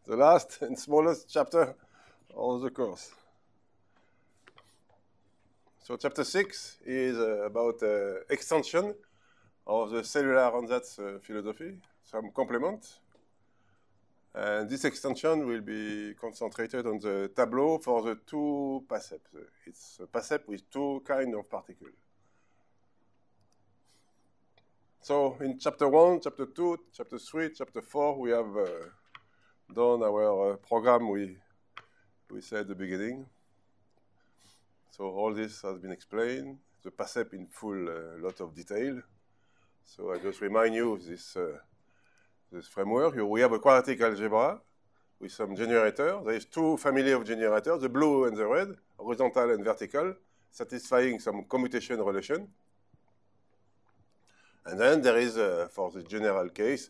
the last and smallest chapter of the course. So chapter 6 is about extension of the cellular ansatz philosophy, some complement. And this extension will be concentrated on the tableau for the two PASEP. It's a PASEP with two kinds of particles. So in chapter 1, chapter 2, chapter 3, chapter 4, we have done our program we said at the beginning. So all this has been explained, the PASEP in full, lot of detail. So I just remind you this framework. We have a quadratic algebra with some generator. There is two families of generators, the blue and the red, horizontal and vertical, satisfying some commutation relation. And then there is, for the general case,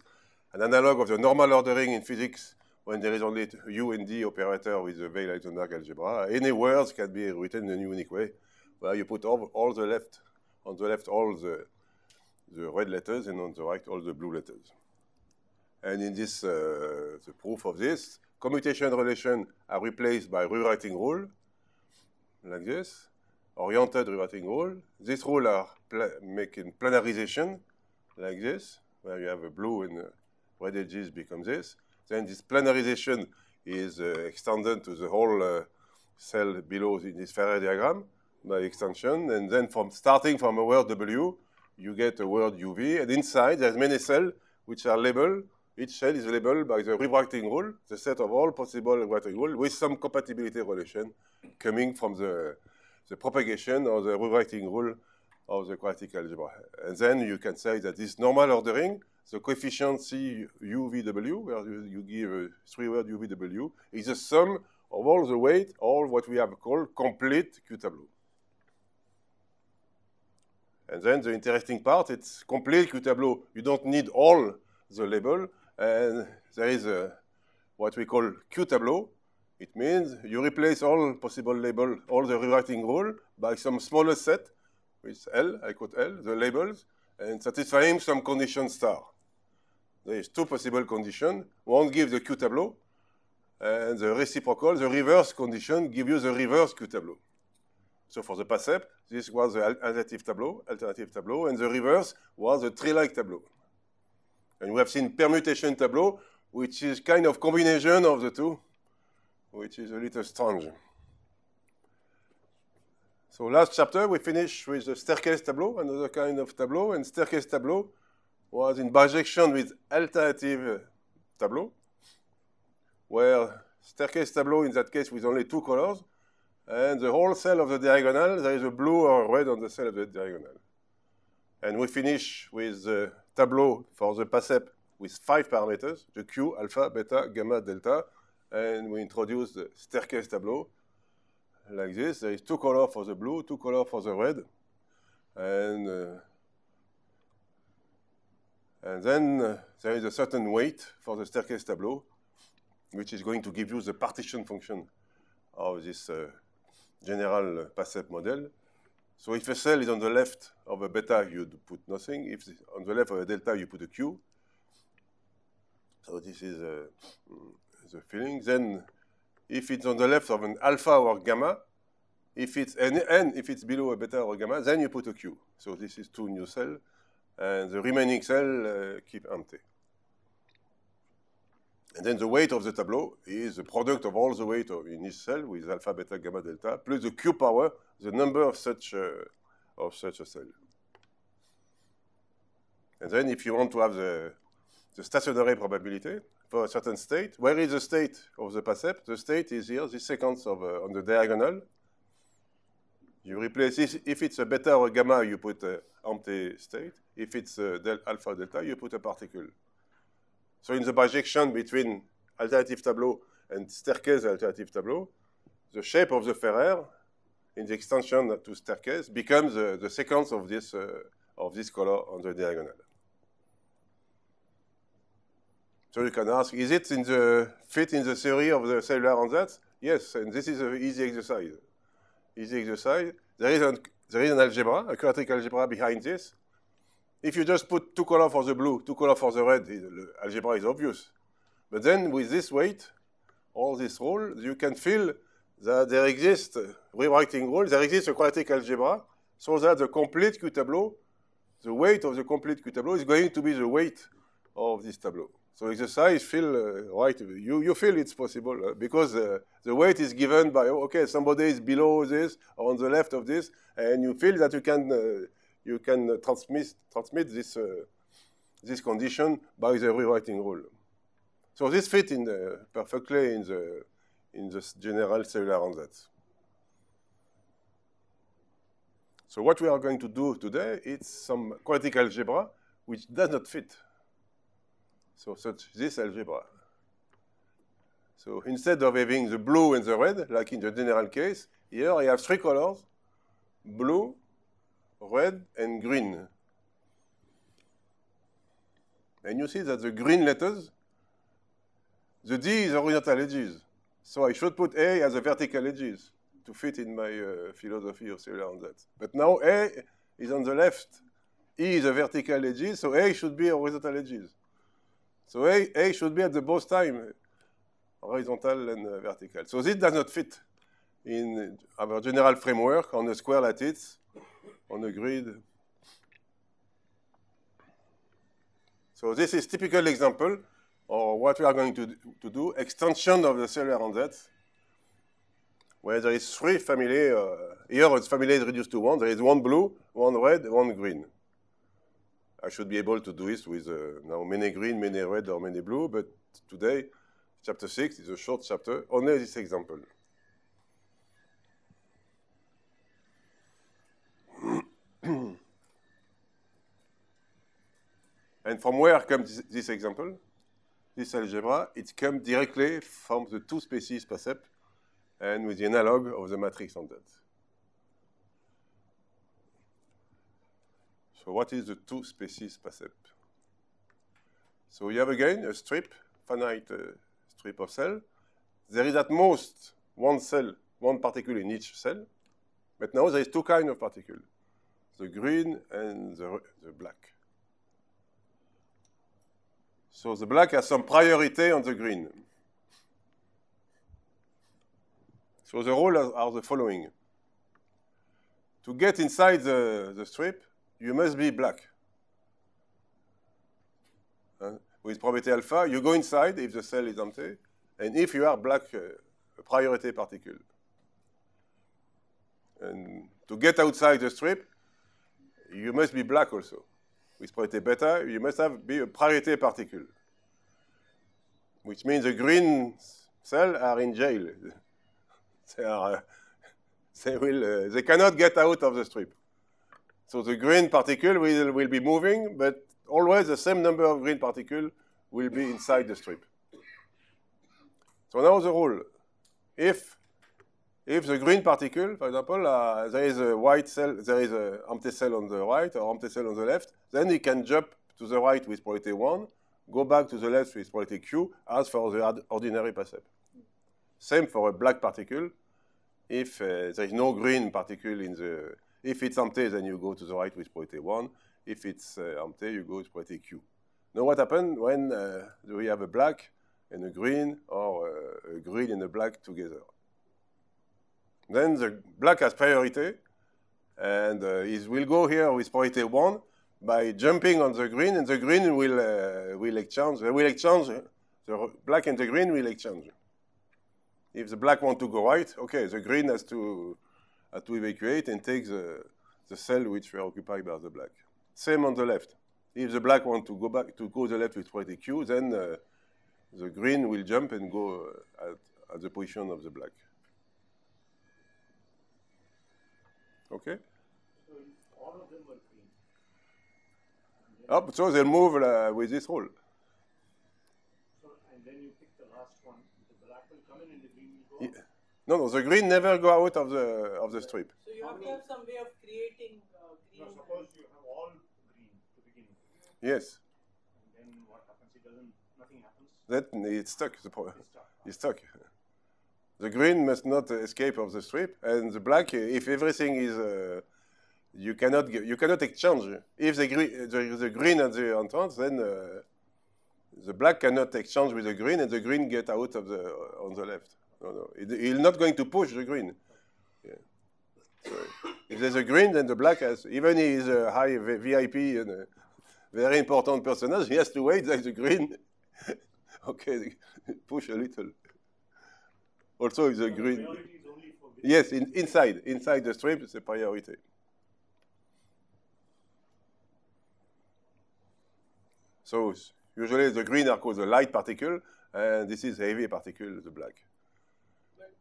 an analog of the normal ordering in physics when there is only U and D operator with the Weil-Heisenberg algebra. Any words can be written in a unique way, where you put all the left, on the left all the red letters, and on the right all the blue letters. And in this, the proof of this, commutation relations are replaced by rewriting rule, like this, oriented rewriting rule. These rules are making planarization, like this, where you have a blue and red edges become this. Then this planarization is extended to the whole cell below in this Fourier diagram by extension. And then starting from a word W, you get a word UV. And inside, there's many cells which are labeled. Each cell is labeled by the rewriting rule, the set of all possible rewriting rules, with some compatibility relation coming from the propagation of the rewriting rule of the quadratic algebra. And then you can say that this normal ordering, the coefficient CUVW, where you give a three-word UVW, is the sum of all the weight, all what we have called complete Q tableau. And then the interesting part, it's complete Q tableau. You don't need all the label, and there is what we call Q tableau. It means you replace all possible label, all the rewriting rule, by some smaller set, with L, I quote L, the labels, and satisfying some condition star. There is two possible conditions. One gives the Q tableau, and the reciprocal, the reverse condition, give you the reverse Q tableau. So for the PASEP, this was the alternative tableau, and the reverse was the tree-like tableau. And we have seen permutation tableau, which is kind of combination of the two, which is a little strange. So last chapter, we finished with the staircase tableau, another kind of tableau, and staircase tableau was in bijection with alternative tableau, where staircase tableau, in that case, with only two colors, and the whole cell of the diagonal, there is a blue or red on the cell of the diagonal. And we finish with the tableau for the PASEP with 5 parameters, the Q, alpha, beta, gamma, delta, and we introduce the staircase tableau like this. There is 2 colors for the blue, 2 colors for the red, and then there is a certain weight for the staircase tableau, which is going to give you the partition function of this general PASEP model. So if a cell is on the left of a beta, you put nothing. If on the left of a delta, you put a Q. So this is the feeling. Then if it's on the left of an alpha or gamma, if it's and if it's below a beta or a gamma, then you put a Q. So this is 2 new cells, and the remaining cell keep empty. And then the weight of the tableau is the product of all the weight in each cell with alpha, beta, gamma, delta, plus the Q power, the number of such a cell. And then if you want to have the stationary probability for a certain state, where is the state of the PASEP? The state is here, this sequence of on the diagonal. You replace this. If it's a beta or a gamma, you put an empty state. If it's alpha, delta, you put a particle. So in the bijection between alternative tableau and staircase alternative tableau, the shape of the Ferrer in the extension to staircase becomes the sequence of this color on the diagonal. So you can ask, is it in the fit in the theory of the cellular ansatz? Yes, and this is an easy exercise. There is an algebra, a quadratic algebra behind this. If you just put 2 colors for the blue, 2 colors for the red, the algebra is obvious. But then with this weight, all these rules, you can feel that there exists rewriting rules, there exists a quadratic algebra, so that the complete Q tableau, the weight of the complete Q tableau is going to be the weight of this tableau. So exercise feel right, you feel it's possible because the weight is given by, okay, somebody is below this or on the left of this, and you feel that you can transmit this condition by the rewriting rule. So this fits perfectly in the general cellular ansatz. So what we are going to do today is some quadratic algebra which does not fit. So such this algebra. So instead of having the blue and the red, like in the general case, here I have three colors, blue, red, and green. And you see that the green letters, the D is horizontal edges. So I should put A as a vertical edges to fit in my philosophy of cellular ansatz. But now A is on the left. E is a vertical edges, so A should be horizontal edges. So A should be at the both time, horizontal and vertical. So this does not fit in our general framework on a square lattice, on a grid. So this is typical example of what we are going to do, extension of the cellular ansatz, where there is three family. Here its family is reduced to one. There is one blue, one red, one green. I should be able to do this with now many green, many red, or many blue, but today, chapter 6 is a short chapter, only this example. And from where comes this example? This algebra, it comes directly from the two species PASEP and with the analog of the matrix ansatz. So what is the two species PASEP? So you have again a strip, finite strip of cell. There is at most one cell, one particle in each cell. But now there is two kinds of particles, the green and the black. So the black has some priority on the green. So the rules are the following. To get inside the strip, you must be black. With probability alpha, you go inside if the cell is empty, and if you are black, a priority particle. And to get outside the strip, you must be black also. With probability beta, you must be a priority particle, which means the green cells are in jail. They cannot get out of the strip. So the green particle will be moving, but always the same number of green particles will be inside the strip. So now the rule. If the green particle, for example, there is a white cell, there is an empty cell on the right or empty cell on the left, then it can jump to the right with probability 1, go back to the left with probability Q, as for the ordinary PASEP. Same for a black particle. If there is no green particle in the, if it's empty, then you go to the right with probability 1. If it's empty, you go with probability Q. Now what happens when we have a black and a green, or a green and a black together? Then the black has priority, and it will go here with probability 1 by jumping on the green, and the green will exchange. The black and the green will exchange. If the black wants to go right, okay, the green has to evacuate and take the cell which were occupied by the black. Same on the left. If the black wants to go the left with probability Q, then the green will jump and go at the position of the black. Okay? So all of them were green. Oh, so they'll move with this rule. So, and then you pick the last one. The black will come in and the green will go out. Yeah. No, the green never go out of the strip. So you have to have some way of creating green. No, suppose you have all green to begin with. Yes. And then what happens? Nothing happens. Then it's stuck. It's stuck. It's stuck. The green must not escape of the strip, and the black, if everything is, you cannot exchange. If the green at the entrance, then the black cannot exchange with the green, and the green get out of the on the left. No. He's not going to push the green. Yeah. So if there's a green, then the black has, even he is a high VIP and a very important personage, he has to wait like the green. Okay, push a little. Also, if the green. Priority is only for green. Yes, inside the strip, it's a priority. So usually the green are called the light particle, and this is heavy particle, the black. But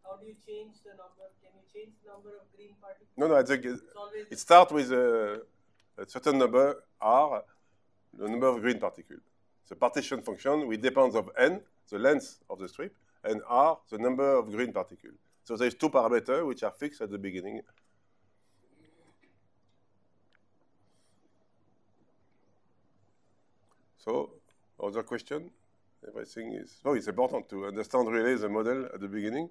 how do you change the number? Can you change the number of green particles? No, I think It's always it starts with a certain number, R, the number of green particles. The partition function, which depends on n, the length of the strip, and R, the number of green particles. So there's two parameters which are fixed at the beginning. So, other question? Everything is... Oh, it's important to understand really the model at the beginning.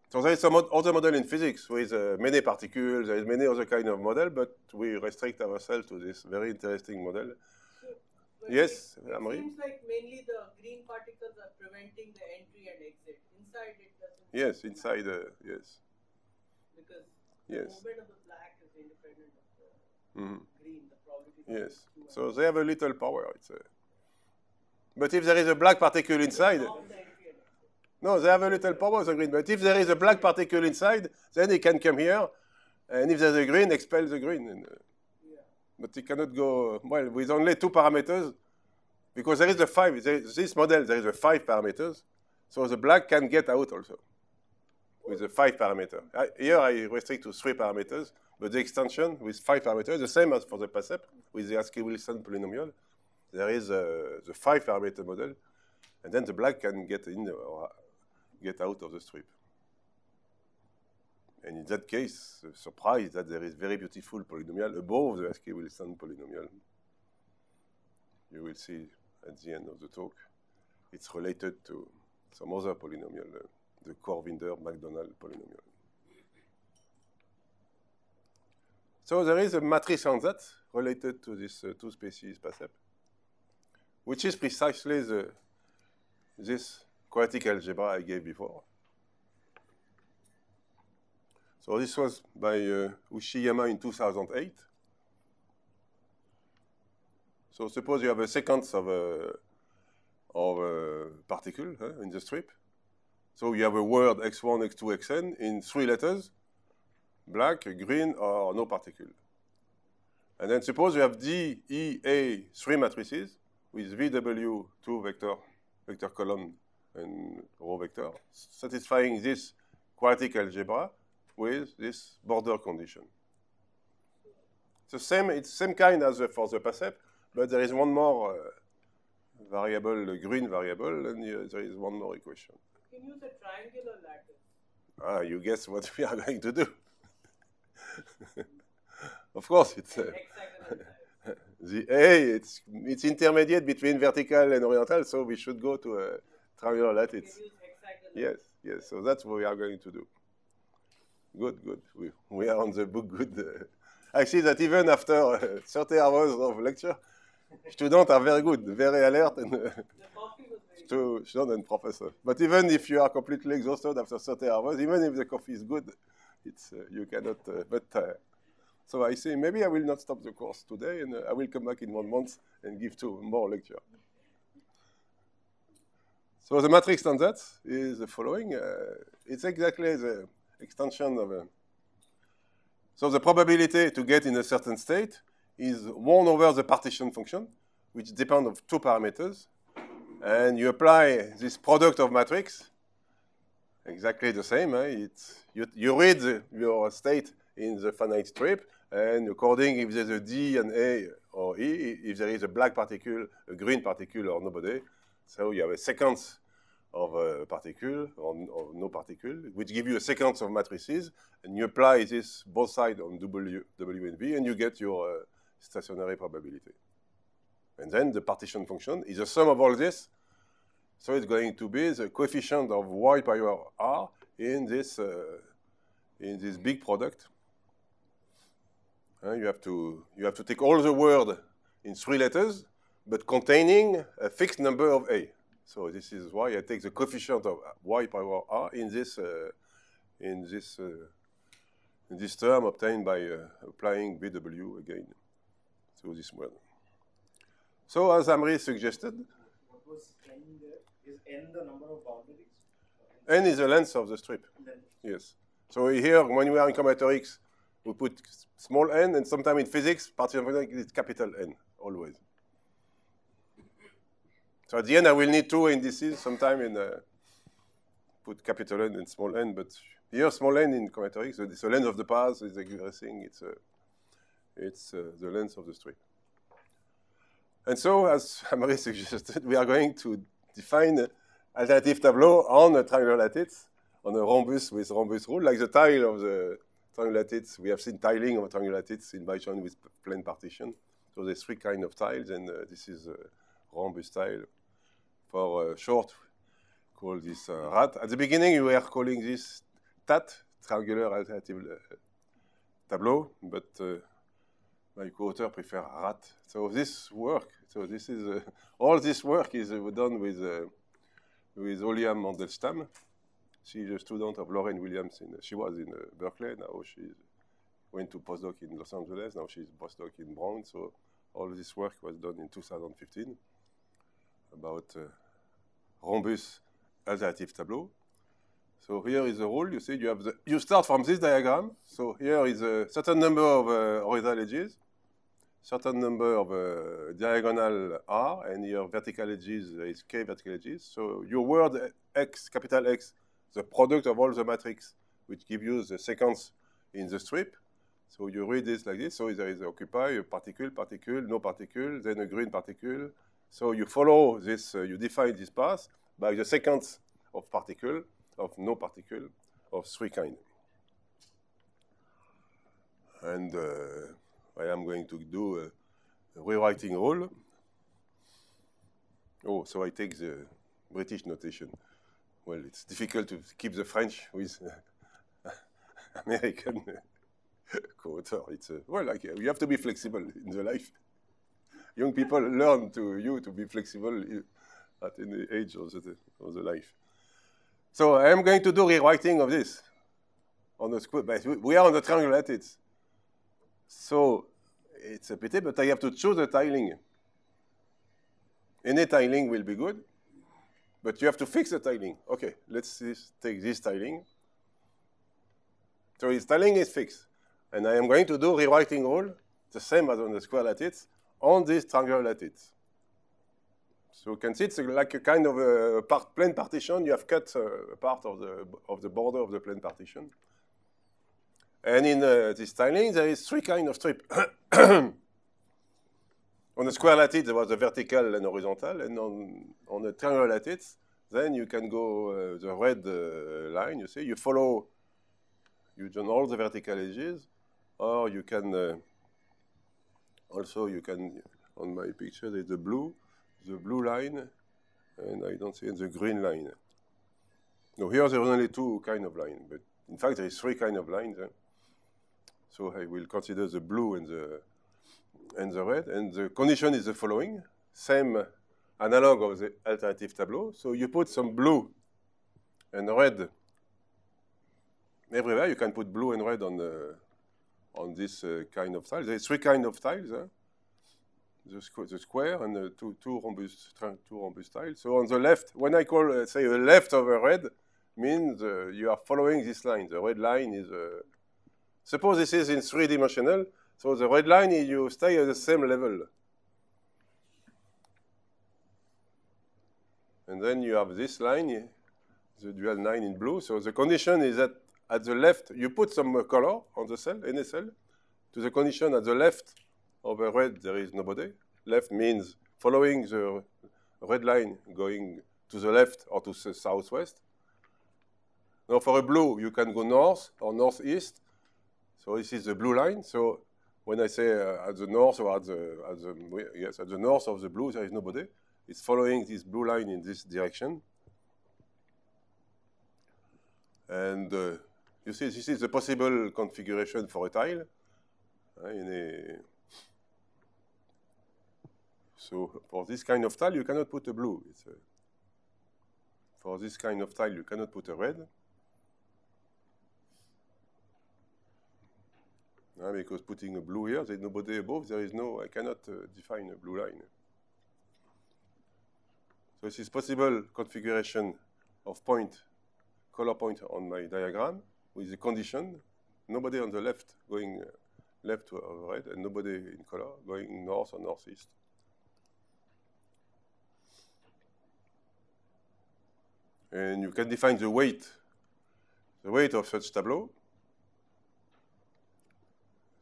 So there is some other model in physics with many particles, there is many other kind of model, but we restrict ourselves to this very interesting model. But Yes, it Amri? seems like mainly the green particles are preventing the entry and exit. Inside it doesn't. Yes, inside, yes. Because Yes. the movement of the black is independent of the Mhm. green. The probability. Yes. is 2 So they have a little power. But if there is a black particle inside, of the entry and exit. no, they have a little power, the green. But if there is a black particle inside, then it can come here, and if there's a green, expel the green. And, Yeah. but it cannot go, well, with only two parameters, because there is this model, there is a 5 parameters, so the black can get out also, with the 5 parameter. Here I restrict to 3 parameters, but the extension with 5 parameters, the same as for the PASEP, with the Askey-Wilson polynomial, there is the 5 parameter model, and then the black can get in or get out of the strip. And in that case, the surprise that there is very beautiful polynomial above the Askey-Wilson polynomial. You will see at the end of the talk. It's related to some other polynomial, the Corvinder-McDonald polynomial. So there is a matrix on that related to this two species PASEP, which is precisely this quadratic algebra I gave before. So this was by Uchiyama in 2008. So suppose you have a sequence of particle in the strip. So you have a word x1, x2, xn in 3 letters, black, green, or no particle. And then suppose you have D, E, A, 3 matrices with VW, 2 vector column and row vector, satisfying this quadratic algebra with this border condition. It's the same kind as for the PASEP, but there is one more variable, the green variable, and there is one more equation. You can use a triangular lattice. You guess what we are going to do. Of course, it's Hexagonal lattice. the A. It's intermediate between vertical and horizontal, so we should go to a triangular You lattice. can use hexagonal. Yes. So that's what we are going to do. Good. We are on the book. Good. I see that even after 30 hours of lecture, students are very good, very alert, and The coffee was very good. student and professor. But even if you are completely exhausted after 30 hours, even if the coffee is good, it's you cannot. So I say maybe I will not stop the course today, and I will come back in 1 month and give 2 more lecture. So the matrix on that is the following. It's exactly the extension of so the probability to get in a certain state is 1 over the partition function, which depends on 2 parameters. And you apply this product of matrix, exactly the same. You read your state in the finite strip, and according if there's a D and A or E, if there is a black particle, a green particle, or nobody, so you have a sequence of a particle or no particle, which give you a sequence of matrices, and you apply this both sides on W and V, and you get your stationary probability. And then the partition function is the sum of all this, so it's going to be the coefficient of y power r in this big product. You have to take all the word in 3 letters, but containing a fixed number of A. So this is why I take the coefficient of y power r in this term obtained by applying BW again to this one. So as Amri suggested, What was n there? Is n the number of boundaries? n is the length of the strip. Yes. So here, when we are in combinatorics, we put small n, and sometimes in physics, partial physics, it's capital N, always. So at the end, I will need two indices sometime in put capital N and small n, but here small n in combinatorics, so it's the length of the path, is everything, it's the length of the strip. And so, as Amri suggested, we are going to define alternative tableau on a triangular lattice, on a rhombus with rhombus rule, like the tile of the triangular lattice. We have seen tiling of a triangular lattice in Bison with plane partition. So there's three kinds of tiles, and this is a rhombus tile. For short, call this RAT. At the beginning, we were calling this TAT, triangular alternative tableau, but my co-author prefer RAT. So this work, so this is all this work is done with Olia Mandelstam. She's a student of Lauren Williams. She was in Berkeley. Now she went to postdoc in Los Angeles. Now she's postdoc in Brown. So all this work was done in 2015 about rhombus alternative tableau. So here is the rule. You see, you start from this diagram. So here is a certain number of horizontal edges, certain number of diagonal R, and your vertical edges is K vertical edges. So your word X, capital X, the product of all the matrix, which gives you the sequence in the strip. So you read this like this. So there is occupy, a particle, no particle, then a green particle. So you follow this, you define this path by the sequence of particle, of no particle, of three kinds. And I am going to do a rewriting rule. Oh, so I take the British notation. Well, it's difficult to keep the French with American co-author. It's well, like you have to be flexible in the life. Young people learn to be flexible at any age of the life. So I am going to do rewriting of this on the square. We are on the triangular lattice. So it's a pity, but I have to choose a tiling. Any tiling will be good, but you have to fix the tiling. Okay, let's take this tiling. So this tiling is fixed. And I am going to do rewriting rule, the same as on the square lattice, on this triangular lattice. So you can see it's like a kind of a plane partition. You have cut a part of the border of the plane partition. And in this tiling, there is three kinds of strip. On the square lattice, there was a vertical and horizontal. And on the triangular lattice, then you can go the red line, you see. You follow, you join all the vertical edges, or you can, also you can, on my picture, there's the blue line, and I don't see the green line. No, here there are only two kinds of lines, but in fact there is three kinds of lines. So I will consider the blue and the red, and the condition is the following: same analog of the alternative tableau. So you put some blue and red everywhere. You can put blue and red on this kind of tile. There is three kinds of tiles. The square and the two rhombus tiles. So on the left, when I call, say, the left of a red, means you are following this line. The red line is, suppose this is in three-dimensional, so the red line, you stay at the same level. And then you have this line, the dual line in blue. So the condition is that at the left, you put some color on the cell, any cell. To the condition at the left of a red, there is nobody. Left means following the red line going to the left or to the southwest. Now for a blue, you can go north or northeast. So this is the blue line. So when I say at the north or at the north of the blue, there is nobody. It's following this blue line in this direction. And you see, this is the possible configuration for a tile. So for this kind of tile, you cannot put a blue. For this kind of tile, you cannot put a red. Because putting a blue here, there's nobody above, I cannot define a blue line. So this is possible configuration of color point on my diagram with the condition, nobody on the left going left to red, and nobody in color going north or northeast. And you can define the weight of such tableau.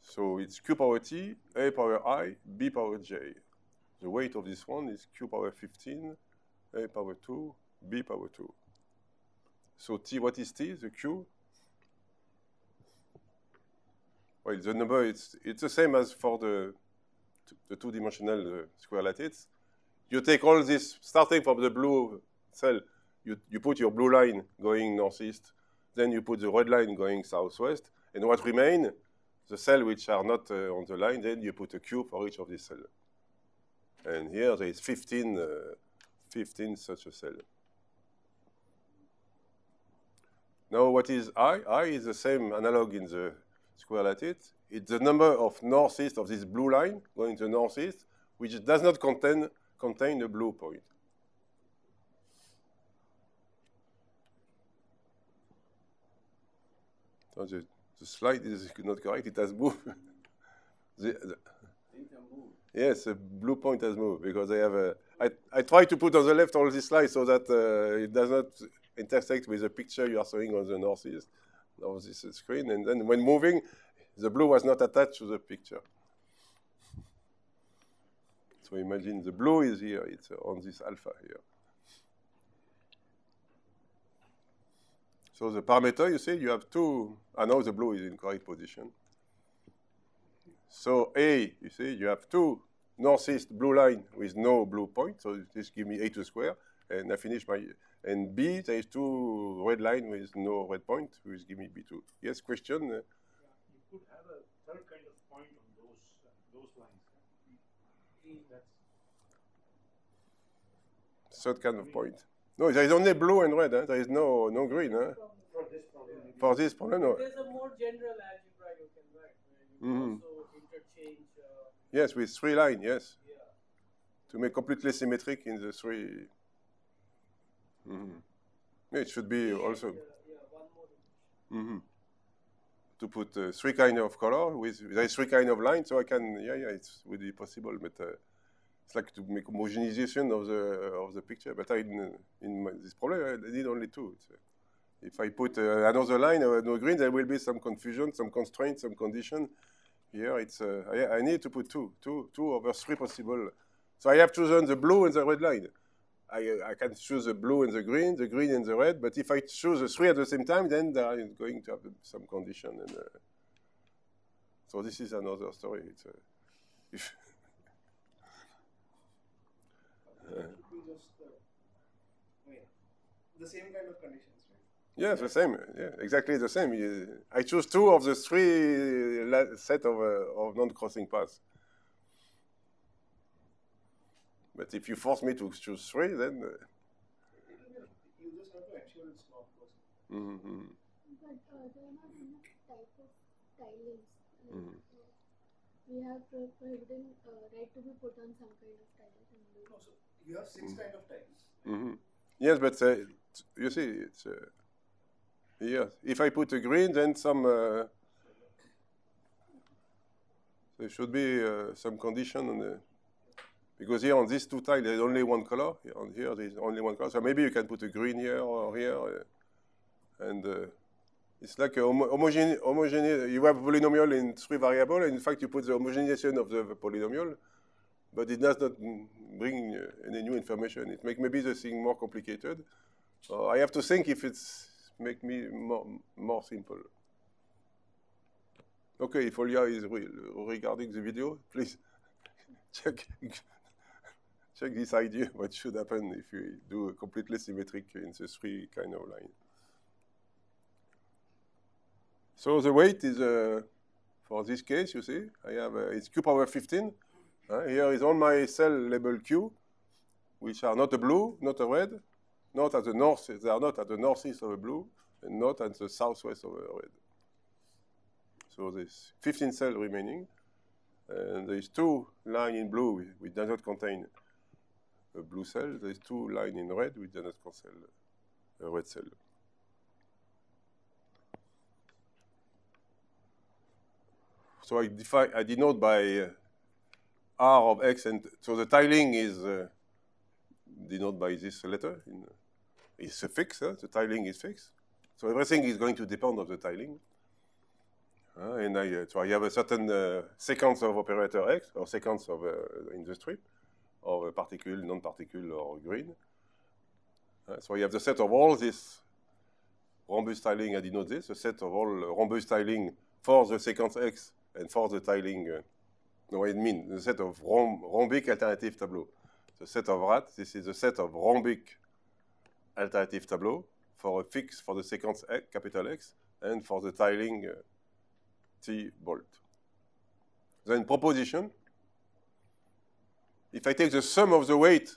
So it's Q power T, A power I, B power J. The weight of this one is Q power 15, A power 2, B power 2. So T, what is T? The Q? Well, the number, it's the same as for the two-dimensional square lattice. You take all this, starting from the blue cell, you put your blue line going northeast, then you put the red line going southwest, and what remain, the cells which are not on the line, then you put a Q for each of these cells. And here there is 15 such a cell. Now what is I? I is the same analog in the square lattice. It's the number of northeast of this blue line going to northeast, which does not contain a blue point. So the slide is not correct, it has moved. Yes, the blue point has moved because I have I try to put on the left all this slide so that it does not intersect with the picture you are showing on the northeast of this screen. And then when moving, the blue was not attached to the picture. So imagine the blue is here, it's on this alpha here. So the parameter, you see, you have two, now the blue is in correct position. So A, you see, you have two northeast blue line with no blue point, so this gives me A2 square, and I finish my, and B, there is two red line with no red point, which give me B2. Yes, question? Yeah, you could have a third kind of point on those lines. That's third kind of point. No, there is only blue and red, there is no green. for this problem. For this problem, no. There's a more general algebra you can write, where you can also interchange. Yes, with three lines, yes. Yeah. To make completely symmetric in the three. Yeah, it should be also. Yeah, one more. To put three kind of color there is three kind of lines, so I can it would be possible, but it's like to make homogenization of the picture. But this problem I did only two. If I put another line no green, there will be some confusion, some constraints, some condition. Here it's I need to put two over three possible. So I have chosen the blue and the red line. I can choose the blue and the green and the red, but if I choose the three at the same time, then they are going to have some condition. And so this is another story. It's the same kind of conditions, right? Yes, the same. Yeah, exactly the same. I choose two of the three set of non-crossing paths. But if you force me to choose three, then You just have to ensure it's not closing. But there are not enough type of tilings. We have prohibited right to be put on some kind of tiles. No, so you have 6 kind of tiles. Yes, but you see, it's yes. If I put a green, then some there should be some condition on the. Because here on these two tiles, there's only one color. On here, there's only one color. So maybe you can put a green here or here. And it's like a homogeneous. You have a polynomial in 3 variables. And in fact, you put the homogenization of the polynomial. But it does not bring any new information. It makes maybe the thing more complicated. I have to think if it's make me more simple. Okay, if Olia is regarding the video, please check this idea, what should happen if you do a completely symmetric in the 3 kind of line. So the weight is, for this case, you see, I have, it's Q power 15. Here is all my cell labeled Q, which are not a blue, not a red, not at the north, they are not at the northeast of a blue, and not at the southwest of a red. So there's 15 cells remaining, and there's 2 lines in blue which does not contain a blue cell. There's 2 lines in red which do not contain a red cell. So I denote by R of X, and so the tiling is denoted by this letter. It's a fix, the tiling is fixed. So everything is going to depend on the tiling. So I have a certain sequence of operator X, or sequence of in the strip, or particle, non-particle, or green. So I have the set of all this rhombus tiling, I denote this, a set of all rhombus tiling for the sequence X and for the tiling, no, I mean the set of rhombic alternative tableau. The set of RAT, this is a set of rhombic alternative tableau for a fix for the sequence X, capital X, and for the tiling T bolt. Then proposition. If I take the sum of the weight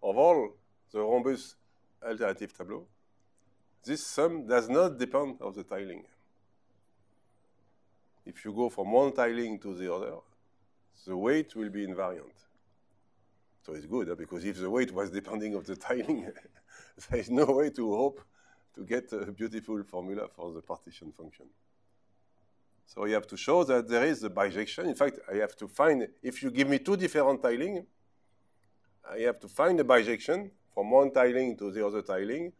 of all the rhombus alternative tableau, this sum does not depend on the tiling. If you go from one tiling to the other, the weight will be invariant. So it's good, because if the weight was depending on the tiling, there is no way to hope to get a beautiful formula for the partition function. So you have to show that there is a bijection. In fact, I have to find, if you give me 2 different tiling, I have to find a bijection from one tiling to the other tiling,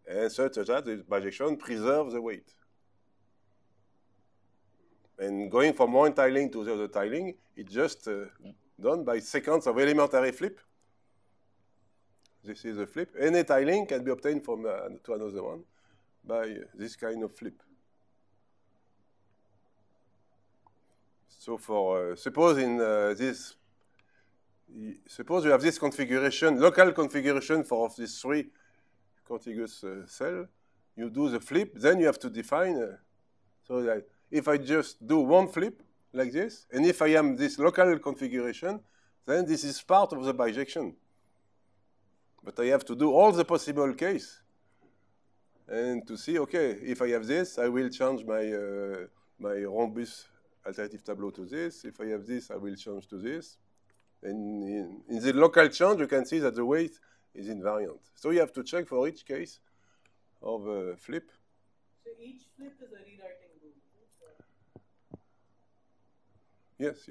and such that the bijection preserves the weight. And going from one tiling to the other tiling, it's just done by sequence of elementary flip. This is a flip. Any tiling can be obtained from to another one by this kind of flip. So for suppose in this, suppose you have this configuration, local configuration for these 3 contiguous cells. You do the flip, then you have to define. So that if I just do one flip like this, and if I am this local configuration, then this is part of the bijection. But I have to do all the possible case, and to see, okay, if I have this, I will change my my rhombus alternative tableau to this. If I have this, I will change to this. And in the local change, you can see that the weight is invariant. So you have to check for each case of a flip. So each flip is a rewriting rule. Yes.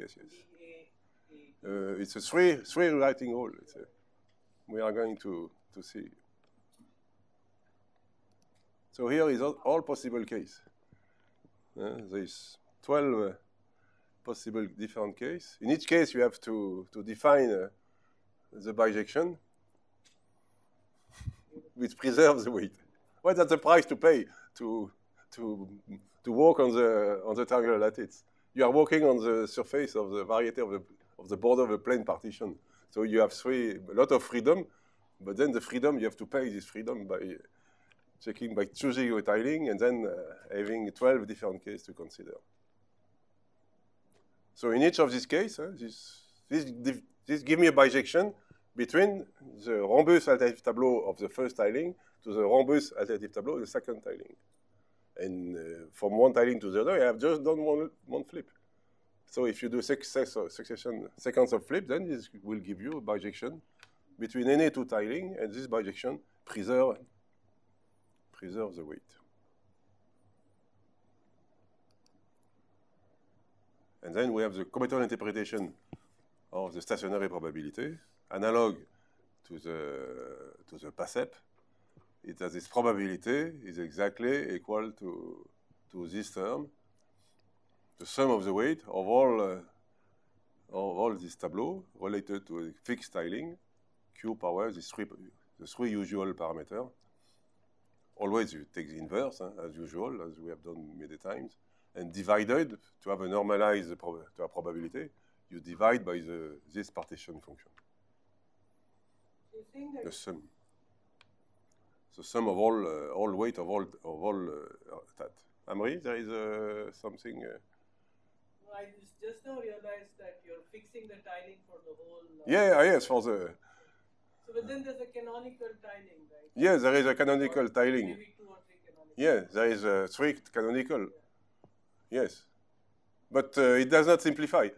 It's a three rewriting rule. We are going to see. So here is all possible case. There is 12 possible different cases. In each case, you have to define the bijection, which preserves the weight. What is the price to pay to work on the triangular lattice? You are working on the surface of the variety of the border of a plane partition. So you have a lot of freedom, but then the freedom, you have to pay this freedom by checking, by choosing your tiling, and then having 12 different cases to consider. So in each of these cases, this gives me a bijection between the rhombus alternative tableau of the first tiling to the rhombus alternative tableau of the second tiling. And from one tiling to the other, I have just done one flip. So if you do sequence of flip, then this will give you a bijection between any 2 tiling, and this bijection preserves the weight. And then we have the Cometone interpretation of the stationary probability, analog to the PASEP. It has this probability is exactly equal to this term, the sum of the weight of all this tableau related to a fixed tiling, Q power, the 3 usual parameters. Always you take the inverse, as usual, as we have done many times, and divided to have a normalized probability. You divide by this partition function. You're saying that The sum. The sum of all weight of all that. Amri, there is something. no, I just now realized that you're fixing the tiling for the whole. Yes, for the. So, but then there's a canonical tiling, right? Yes, there is a canonical tiling. Maybe 2 or 3 canonical. Yes, there is a 3 canonical. Yes. But it does not simplify.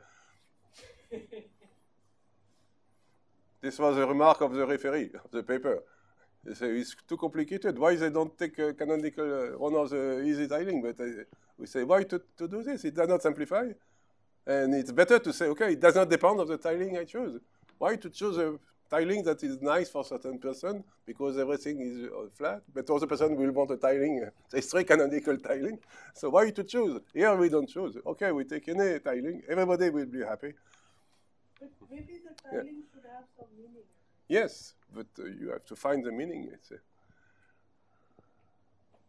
This was a remark of the referee of the paper. They say it's too complicated. Why they don't take canonical one of the easy tiling? But we say, why to do this? It does not simplify. And it's better to say, okay, it does not depend on the tiling I choose. Why to choose a tiling that is nice for certain person because everything is flat, but other person will want a tiling, a straight canonical tiling. So why to choose? Here we don't choose. Okay, we take any tiling. Everybody will be happy. But maybe the tiling should have some meaning. Yes, but you have to find the meaning.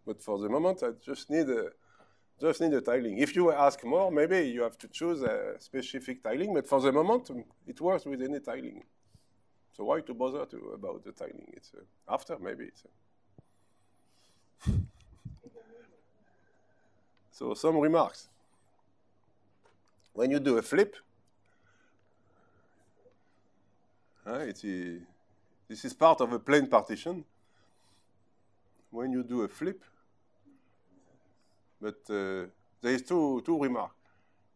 But for the moment, I just need a tiling. If you ask more, maybe you have to choose a specific tiling. But for the moment, it works with any tiling. So why to bother about the tiling? It's after maybe. So some remarks. When you do a flip, this is part of a plane partition. When you do a flip, but there is two remarks.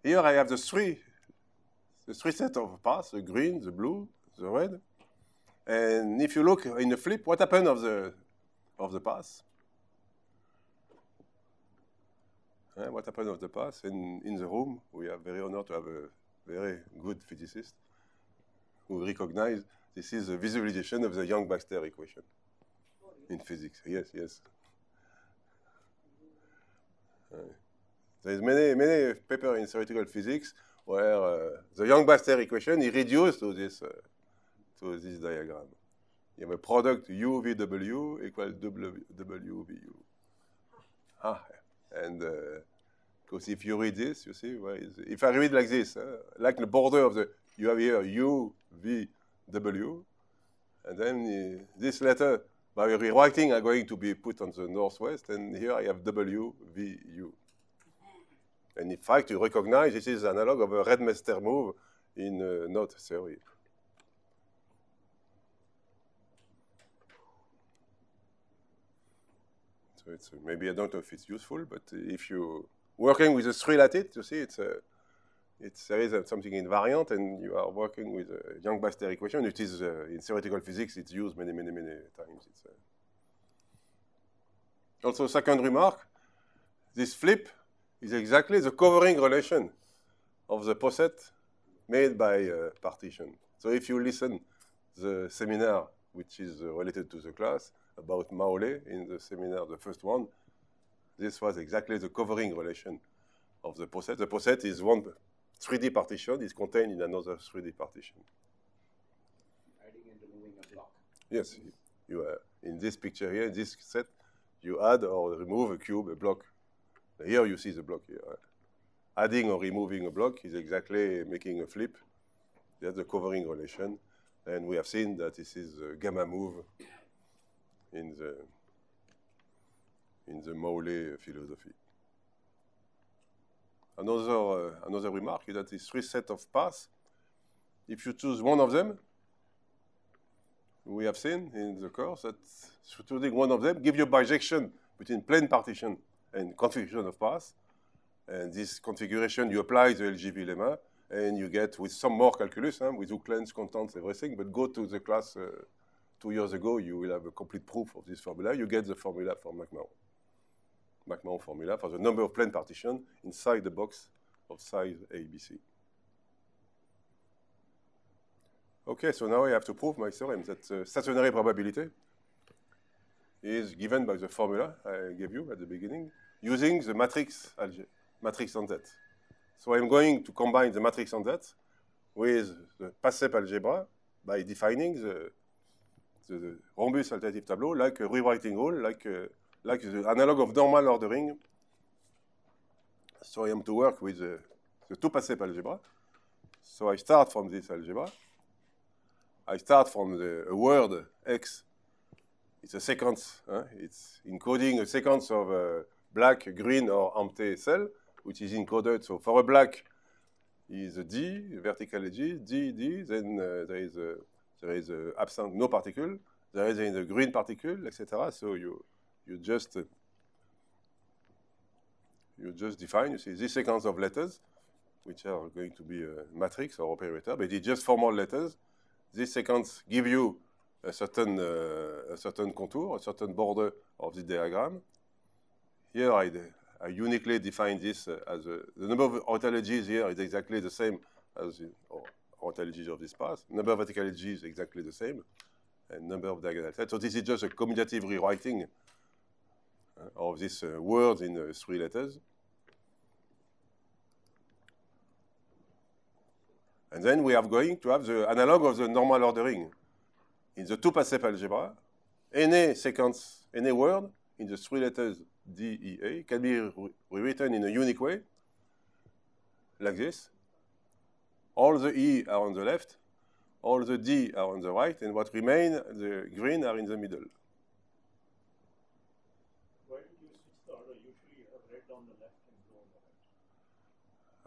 Here I have the three set of paths: the green, the blue, the red. And if you look in the flip, what happened of the path? What happened of the path? In the room, we are very honored to have a very good physicist who recognize this is a visualization of the Young-Baxter equation in physics. Yes. There's many papers in theoretical physics where the Young-Baxter equation is reduced to this diagram. You have a product UVW equals WVU. And because if you read this, you see, if I read like this, like the border of you have here UVW, and then this letter, by rewriting, are going to be put on the northwest, and here I have WVU. And in fact, you recognize this is analog of a Redmeister move in knot theory. So it's maybe I don't know if it's useful, but if you working with a 3 lattice, you see there is something invariant, and you are working with a Young-Baxter equation. It is in theoretical physics. It's used many times. Also, second remark: this flip is exactly the covering relation of the poset made by partition. So if you listen the seminar, which is related to the class, about Maole in the seminar, the first one, this was exactly the covering relation of the poset. The poset is one 3D partition, is contained in another 3D partition. Adding and removing a block. Yes, you in this picture here, in this set, you add or remove a cube, a block. Here you see the block here. Adding or removing a block is exactly making a flip. That's the covering relation. And we have seen that this is a gamma move in the Maole philosophy. Another remark is that these 3 sets of paths, if you choose one of them, we have seen in the course that choosing one of them gives you bijection between plane partition and configuration of paths. And this configuration, you apply the LGV lemma, and you get, with some more calculus, with hook lengths, constants, everything, but go to the class 2 years ago, you will have a complete proof of this formula. You get the formula for McMahon formula for the number of plane partition inside the box of size ABC. Okay, so now I have to prove my theorem that stationary probability is given by the formula I gave you at the beginning using the matrix on Z. So I'm going to combine the matrix on Z with the PASEP algebra by defining the rhombus alternative tableau like a rewriting rule, like the analog of normal ordering. So I am to work with the 2 PASEP algebra. So I start from this algebra. I start from a word X. It's a sequence. It's encoding a sequence of black, green, or empty cell, which is encoded. So for a black, is a D, vertically G, D, D, then there is a absent no particle, there is a green particle, etc. So you just define, you see, this sequence of letters, which are going to be a matrix or operator, but it's just formal letters. This sequence gives you a certain contour, a certain border of the diagram. Here I uniquely define this as the number of ontologies here is exactly the same as the ontologies of this path. Number of vertical edges is exactly the same, and number of diagonal sets. So this is just a commutative rewriting of these words in 3 letters. And then we are going to have the analog of the normal ordering. In the 2-passep algebra, any sequence, any word in the 3 letters D, E, A can be rewritten in a unique way, like this. All the E are on the left, all the D are on the right, and what remain, the green, are in the middle. Why did you switch the order? Usually you have red on the left and blue on the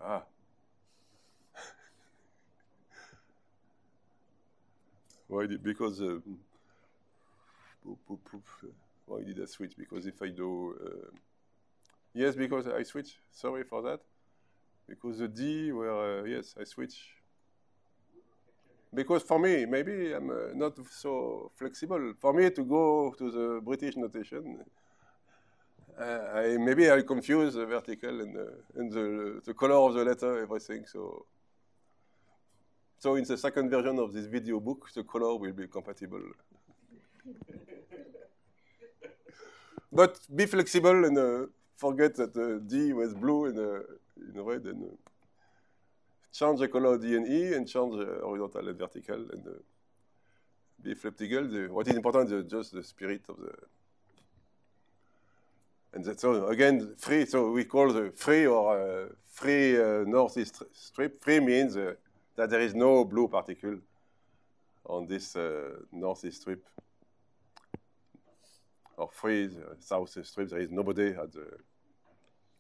right. Ah. Why did, because, why did I switch? Because if I do, yes, because I switch, sorry for that. Because the D were, yes, I switch. Because for me, maybe I'm not so flexible. For me to go to the British notation, maybe I confuse the vertical and the color of the letter, everything. So in the second version of this video book, the color will be compatible. But be flexible and forget that D was blue and red, and change the color D and E, and change horizontal and vertical, and be flexible. What is important is just the spirit of the. And that's so again free. So we call the free or free northeast strip. Free means that there is no blue particle on this northeast strip. Or free southeast strip. There is nobody at the.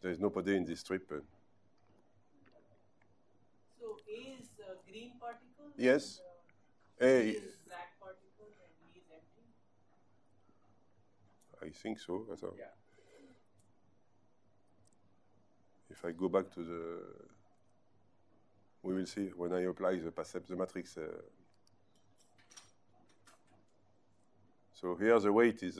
There is nobody in this strip. So A is green particle. Yes. And, A B is black particle, and E is empty. I think so. So. Yeah. If I go back to the, we will see when I apply the matrix. So here the weight is.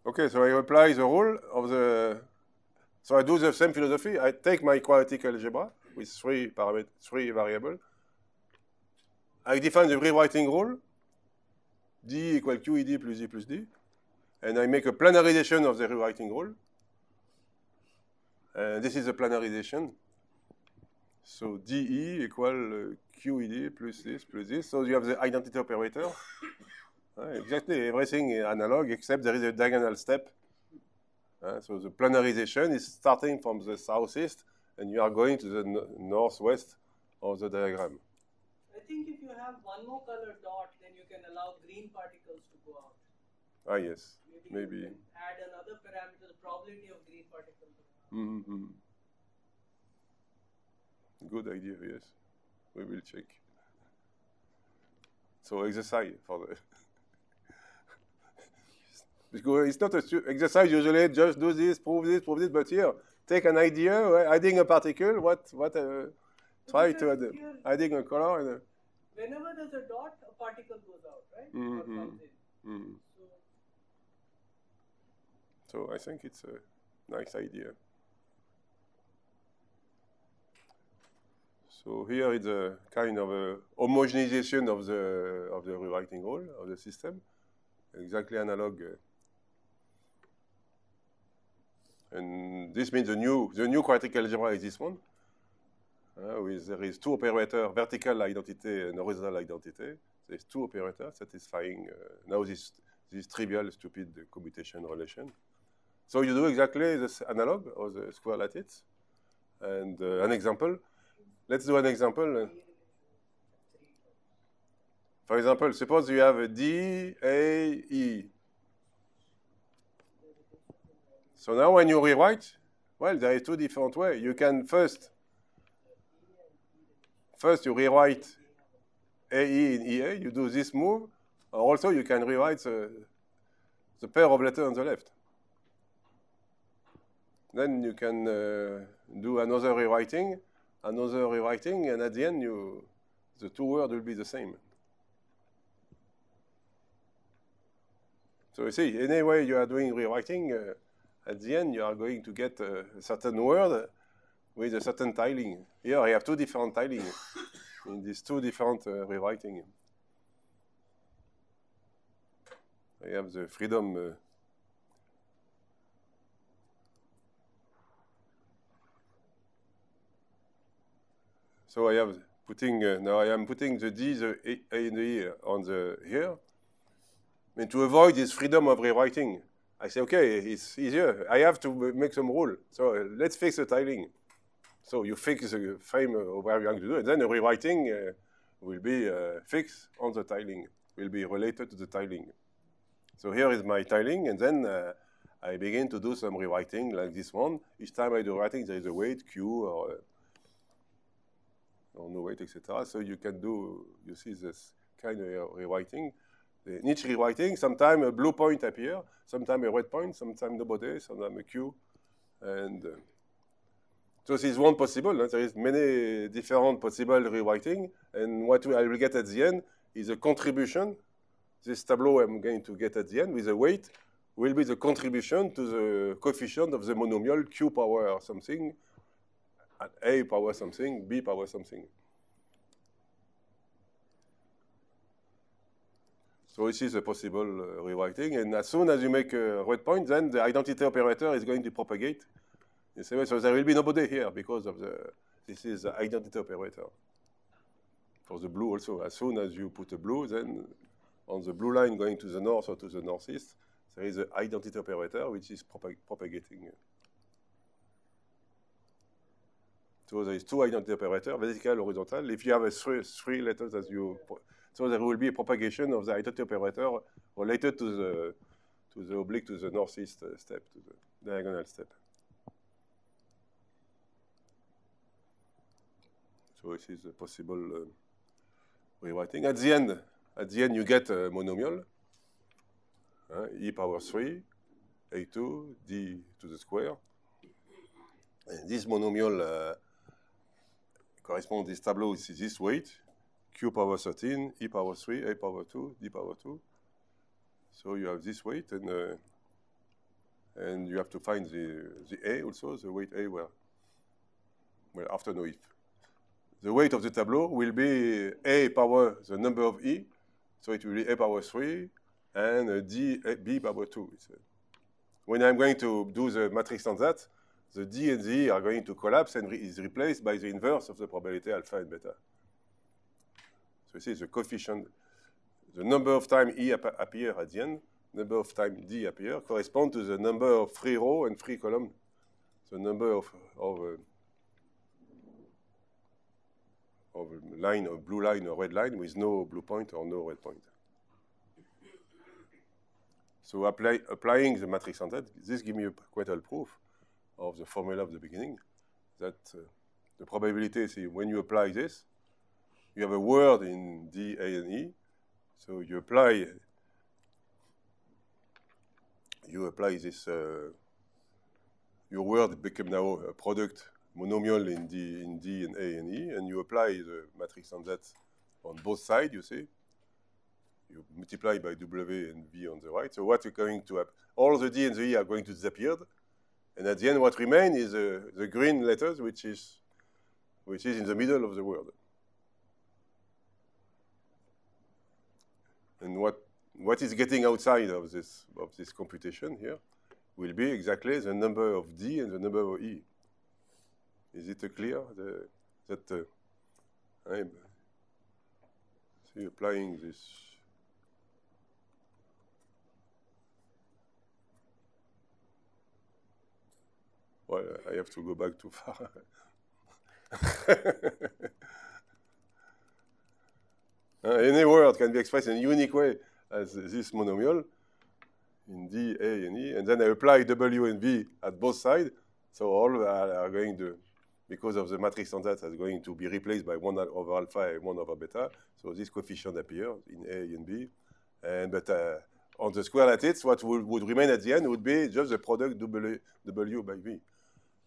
Okay, so I apply the rule of the. So I do the same philosophy. I take my quadratic algebra with 3 variables. I define the rewriting rule. D equal QED plus D plus D. And I make a planarization of the rewriting rule. And this is a planarization. So DE equal QED plus this plus this. So you have the identity operator. Exactly, everything is analog except there is a diagonal step. So the planarization is starting from the southeast and you are going to the northwest of the diagram. I think if you have one more color dot, then you can allow green particles to go out. Ah, yes, maybe. You can add another parameter, the probability of green particles. Mm-hmm. Good idea, yes. We will check. So exercise for the. Because it's not an exercise usually, just do this, prove this, but here, take an idea, adding a particle, try to add, adding a color. And whenever there's a dot, a particle goes out, right? Mm-hmm. Or comes in. Mm-hmm. So I think it's a nice idea. So here is a kind of a homogenization of the rewriting rule of the system, exactly analog. And this means the new quadratic algebra is this one. There is 2 operators, vertical identity and horizontal identity. There's 2 operators satisfying now this trivial, stupid commutation relation. So you do exactly this analog of the square lattice. And an example. Let's do an example. For example, suppose you have a D, A, E. So now when you rewrite, well, there are two different ways. You can first you rewrite AE in EA, you do this move, or also you can rewrite the pair of letters on the left. Then you can do another rewriting, and at the end, the two words will be the same. So you see, anyway you are doing rewriting, at the end you are going to get a certain word with a certain tiling. Here I have two different tiling in these two different rewriting. I have the freedom. So I have putting now I am putting the D, the A, and the E on the here. And to avoid this freedom of rewriting, I say, okay, it's easier. I have to make some rule. So let's fix the tiling. So you fix the frame of where you're going to do it. Then the rewriting will be fixed on the tiling, will be related to the tiling. So here is my tiling, and then I begin to do some rewriting like this one. Each time I do writing, there is a weight, Q, or no weight, etc. So you can do, you see this kind of rewriting. In each rewriting, sometimes a blue point appears, sometimes a red point, sometimes nobody, sometimes a Q. And so this is one possible. There is many different possible rewriting. And what I will get at the end is a contribution. This tableau I'm going to get at the end with a weight will be the contribution to the coefficient of the monomial Q power something, A power something, B power something. So this is a possible rewriting, and as soon as you make a red point, then the identity operator is going to propagate. So there will be nobody here because of this is the identity operator. For the blue also, as soon as you put a blue, then on the blue line going to the north or to the northeast, there is an identity operator which is propagating. So there is two identity operators, vertical, horizontal. If you have three letters as you, so there will be a propagation of the identity operator related to the oblique, to the northeast step, to the diagonal step. So this is a possible rewriting. At the end you get a monomial, e power 3, a2, d to the square. And this monomial corresponds to this tableau, is this weight, q power 13, e power 3, a power 2, d power 2. So you have this weight, and you have to find the a also, the weight a well after no if. The weight of the tableau will be a power the number of e, so it will be a power 3 and b power 2. When I'm going to do the matrix on that, the d and the e are going to collapse and is replaced by the inverse of the probability alpha and beta. So you see the coefficient, the number of time e appear at the end, number of time d appear, correspond to the number of free row and free column, the number of line or blue line or red line with no blue point or no red point. So applying the matrix on that, this gives me a quite a proof of the formula of the beginning, that the probability is when you apply this, you have a word in D, A, and E, so you apply this, your word become now a product monomial in D and A and E, and you apply the matrix on that on both sides, you see. You multiply by W and V on the right. So what is going to happen? All the D and the E are going to disappear, and at the end what remains is the green letters, which is in the middle of the word. And what is getting outside of this computation here will be exactly the number of D and the number of E. Is it clear that I'm applying this? Well, I have to go back too far. Any word can be expressed in a unique way as this monomial. in D, A, and E, and then I apply W and V at both sides. So all are going to, because of the matrix on that, is going to be replaced by 1 over alpha and 1 over beta. So this coefficient appears in A and B. But on the square lattice, what would remain at the end would be just the product W by V.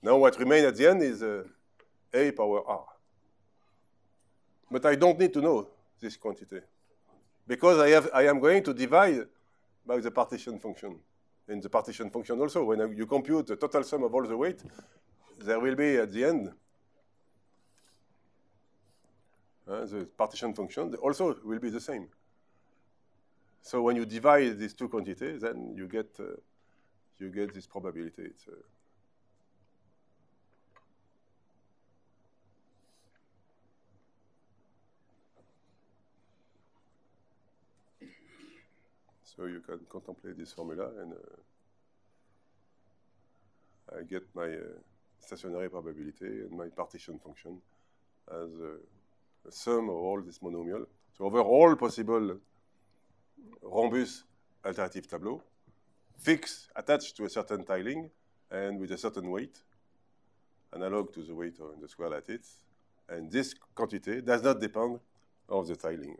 Now what remains at the end is A power R. But I don't need to know this quantity, because I am going to divide by the partition function. In the partition function also, when you compute the total sum of all the weight, there will be at the end the partition function also will be the same. So when you divide these two quantities, then you get this probability. It's, so you can contemplate this formula, and I get my stationary probability and my partition function as a sum of all this monomial. So over all possible rhombus alternative tableau, fixed, attached to a certain tiling, and with a certain weight, analog to the weight in the square lattice. And this quantity does not depend on the tiling.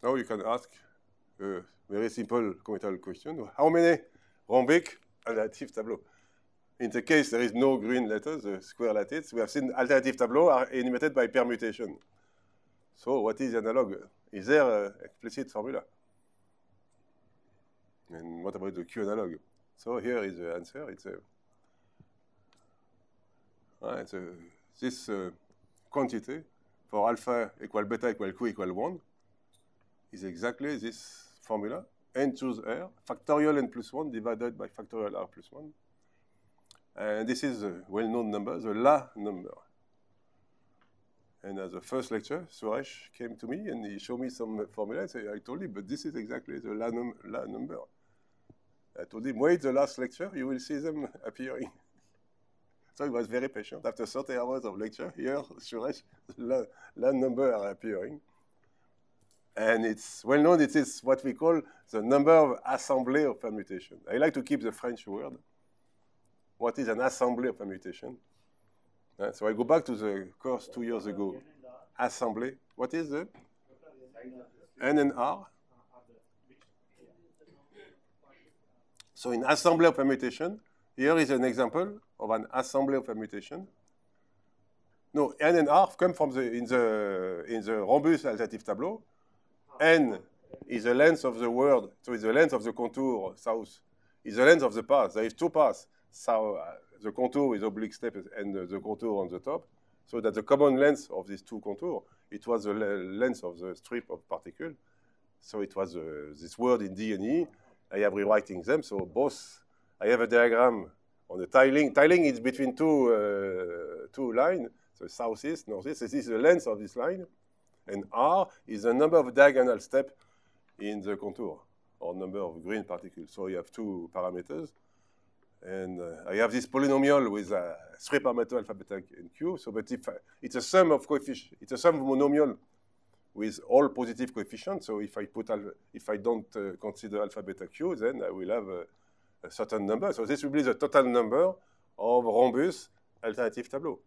Now you can ask a very simple commutative question. How many rhombic alternative tableaux? In the case there is no green letters, the square lattice, we have seen alternative tableaux are enumerated by permutation. So what is analog? Is there an explicit formula? And what about the Q analog? So here is the answer. It's this quantity for alpha equal beta equal Q equal 1 is exactly this formula. N choose R, factorial N plus 1 divided by factorial R plus 1. And this is a well-known number, the La number. And as a first lecture, Suresh came to me and he showed me some formula. I told him, but this is exactly the La number. I told him, wait the last lecture, you will see them appearing. So he was very patient. After 30 hours of lecture, here, Suresh, La number are appearing. And it's well known, it is what we call the number of assembly of permutation. I like to keep the French word. What is an assembly of permutation? So I go back to the course 2 years ago. Assembly. What is the N and R? So in assembly of permutation, here is an example of an assembly of permutation. No, N and R come from in the rhombus alternative tableau. N is the length of the word, so it's the length of the contour south. It's the length of the path. There is two paths. So the contour is oblique step and the contour on the top. So that the common length of these two contours, it was the length of the strip of particle. So it was this word in D and E. I have rewriting them. So both, I have a diagram on the tiling. Tiling is between two lines. So southeast, northeast. This is the length of this line. And R is the number of diagonal steps in the contour, or number of green particles. So you have two parameters. And I have this polynomial with three parameters, alpha, beta, and Q. So, but if it's a sum of coefficients, it's a sum of monomial with all positive coefficients. So if I don't consider alpha, beta, Q, then I will have a certain number. So this will be the total number of rhombus alternative tableau.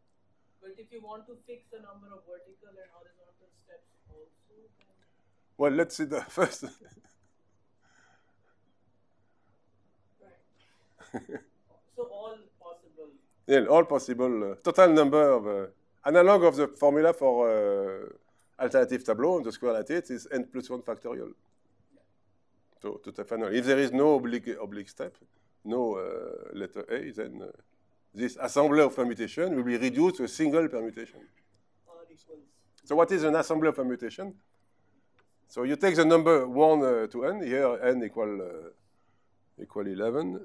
But if you want to fix the number of vertical and horizontal steps also, then... Well, let's see the first. Right. So all possible. Yeah, all possible. Total number of analog of the formula for alternative tableau on the square lattice is n plus 1 factorial. Yeah. So to the final, if there is no oblique step, no letter A, then this assembly of permutation will be reduced to a single permutation. R equals. So what is an assembly of permutation? So you take the number 1 to n, here n equal 11,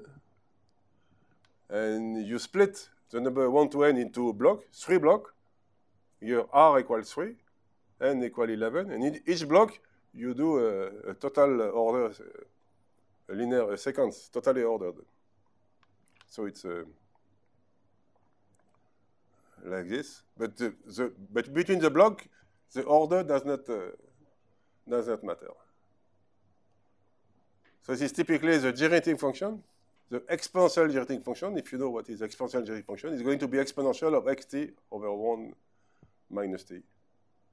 and you split the number 1 to n into blocks, 3 blocks. Here R equals 3, n equals 11, and in each block you do a total order, a linear sequence, totally ordered. So it's like this, but between the block The order does not matter. So this is typically the generating function. The exponential generating function, if you know what is exponential generating function, is going to be exponential of xt over 1 minus t.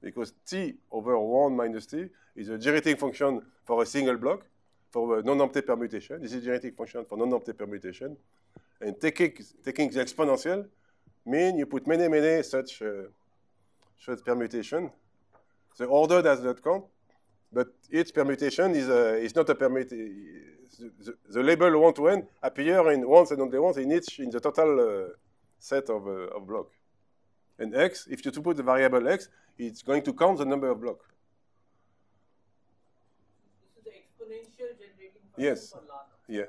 Because t over 1 minus t is a generating function for a single block, for a non-empty permutation. This is a generating function for non-empty permutation. And taking the exponential means you put many such permutation. The order does not count, but each permutation is not a permutation. The label 1 to n appear in once and only once in the total set of block. And x, if you put the variable x, it's going to count the number of blocks. This is the exponential generating function Yes. for last. Yeah.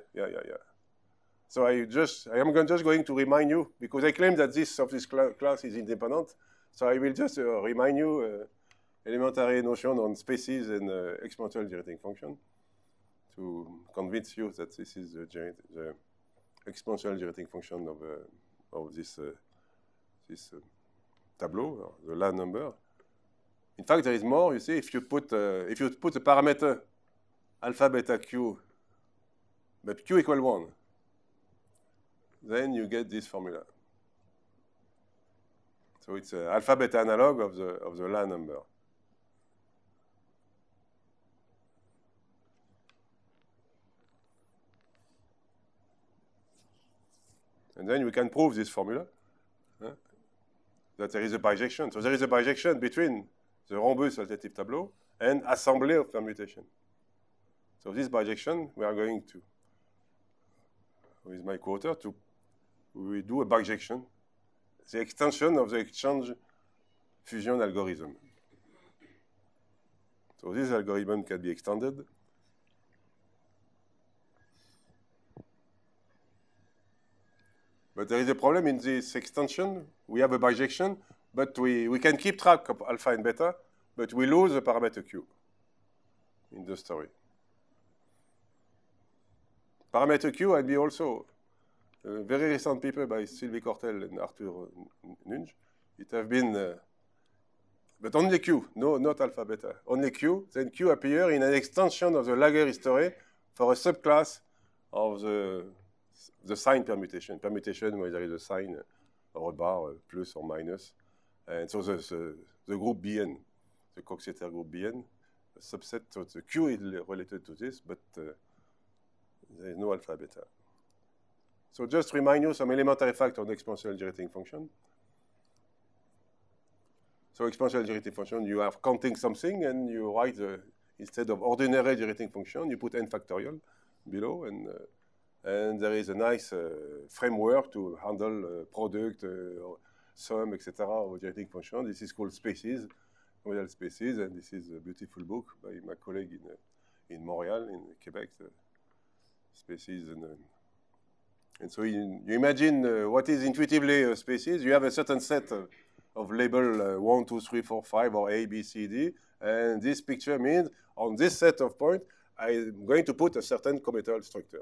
So I am just going to remind you, because I claim that this class is independent, so I will just remind you elementary notion on species and exponential generating function to convince you that this is the exponential generating function of this tableau, the line number. In fact, there is more. You see, if you put the parameter alpha beta q, but q equal 1, then you get this formula. So it's an alpha beta analog of the line number. And then we can prove this formula, that there is a bijection. So there is a bijection between the rhombus alternative tableau and assembly of permutation. So this bijection, we are going to, with my quota, we do a bijection, the extension of the exchange fusion algorithm. So this algorithm can be extended. But there is a problem in this extension. We have a bijection, but we can keep track of alpha and beta, but we lose the parameter q in the story. Parameter q will be also a very recent paper by Sylvie Cortel and Arthur Nunge. It has been, but only q, no, not alpha beta, only q. Then q appear in an extension of the Laguerre history for a subclass of the sign permutation where there is a sign or a bar, plus or minus. And so the group Bn, the Coxeter group Bn, a subset, so the Q is related to this, but there is no alpha beta. So just remind you some elementary fact on exponential generating function. So exponential generating function, you are counting something and you write, instead of ordinary generating function, you put n factorial below, and there is a nice framework to handle product, sum, etc. of generating function. This is called Species, model Species, and this is a beautiful book by my colleague in Montreal, in Quebec, Species. And so you imagine what is intuitively a species. You have a certain set of label 1, 2, 3, 4, 5, or A, B, C, D, and this picture means on this set of points, I'm going to put a certain commutative structure.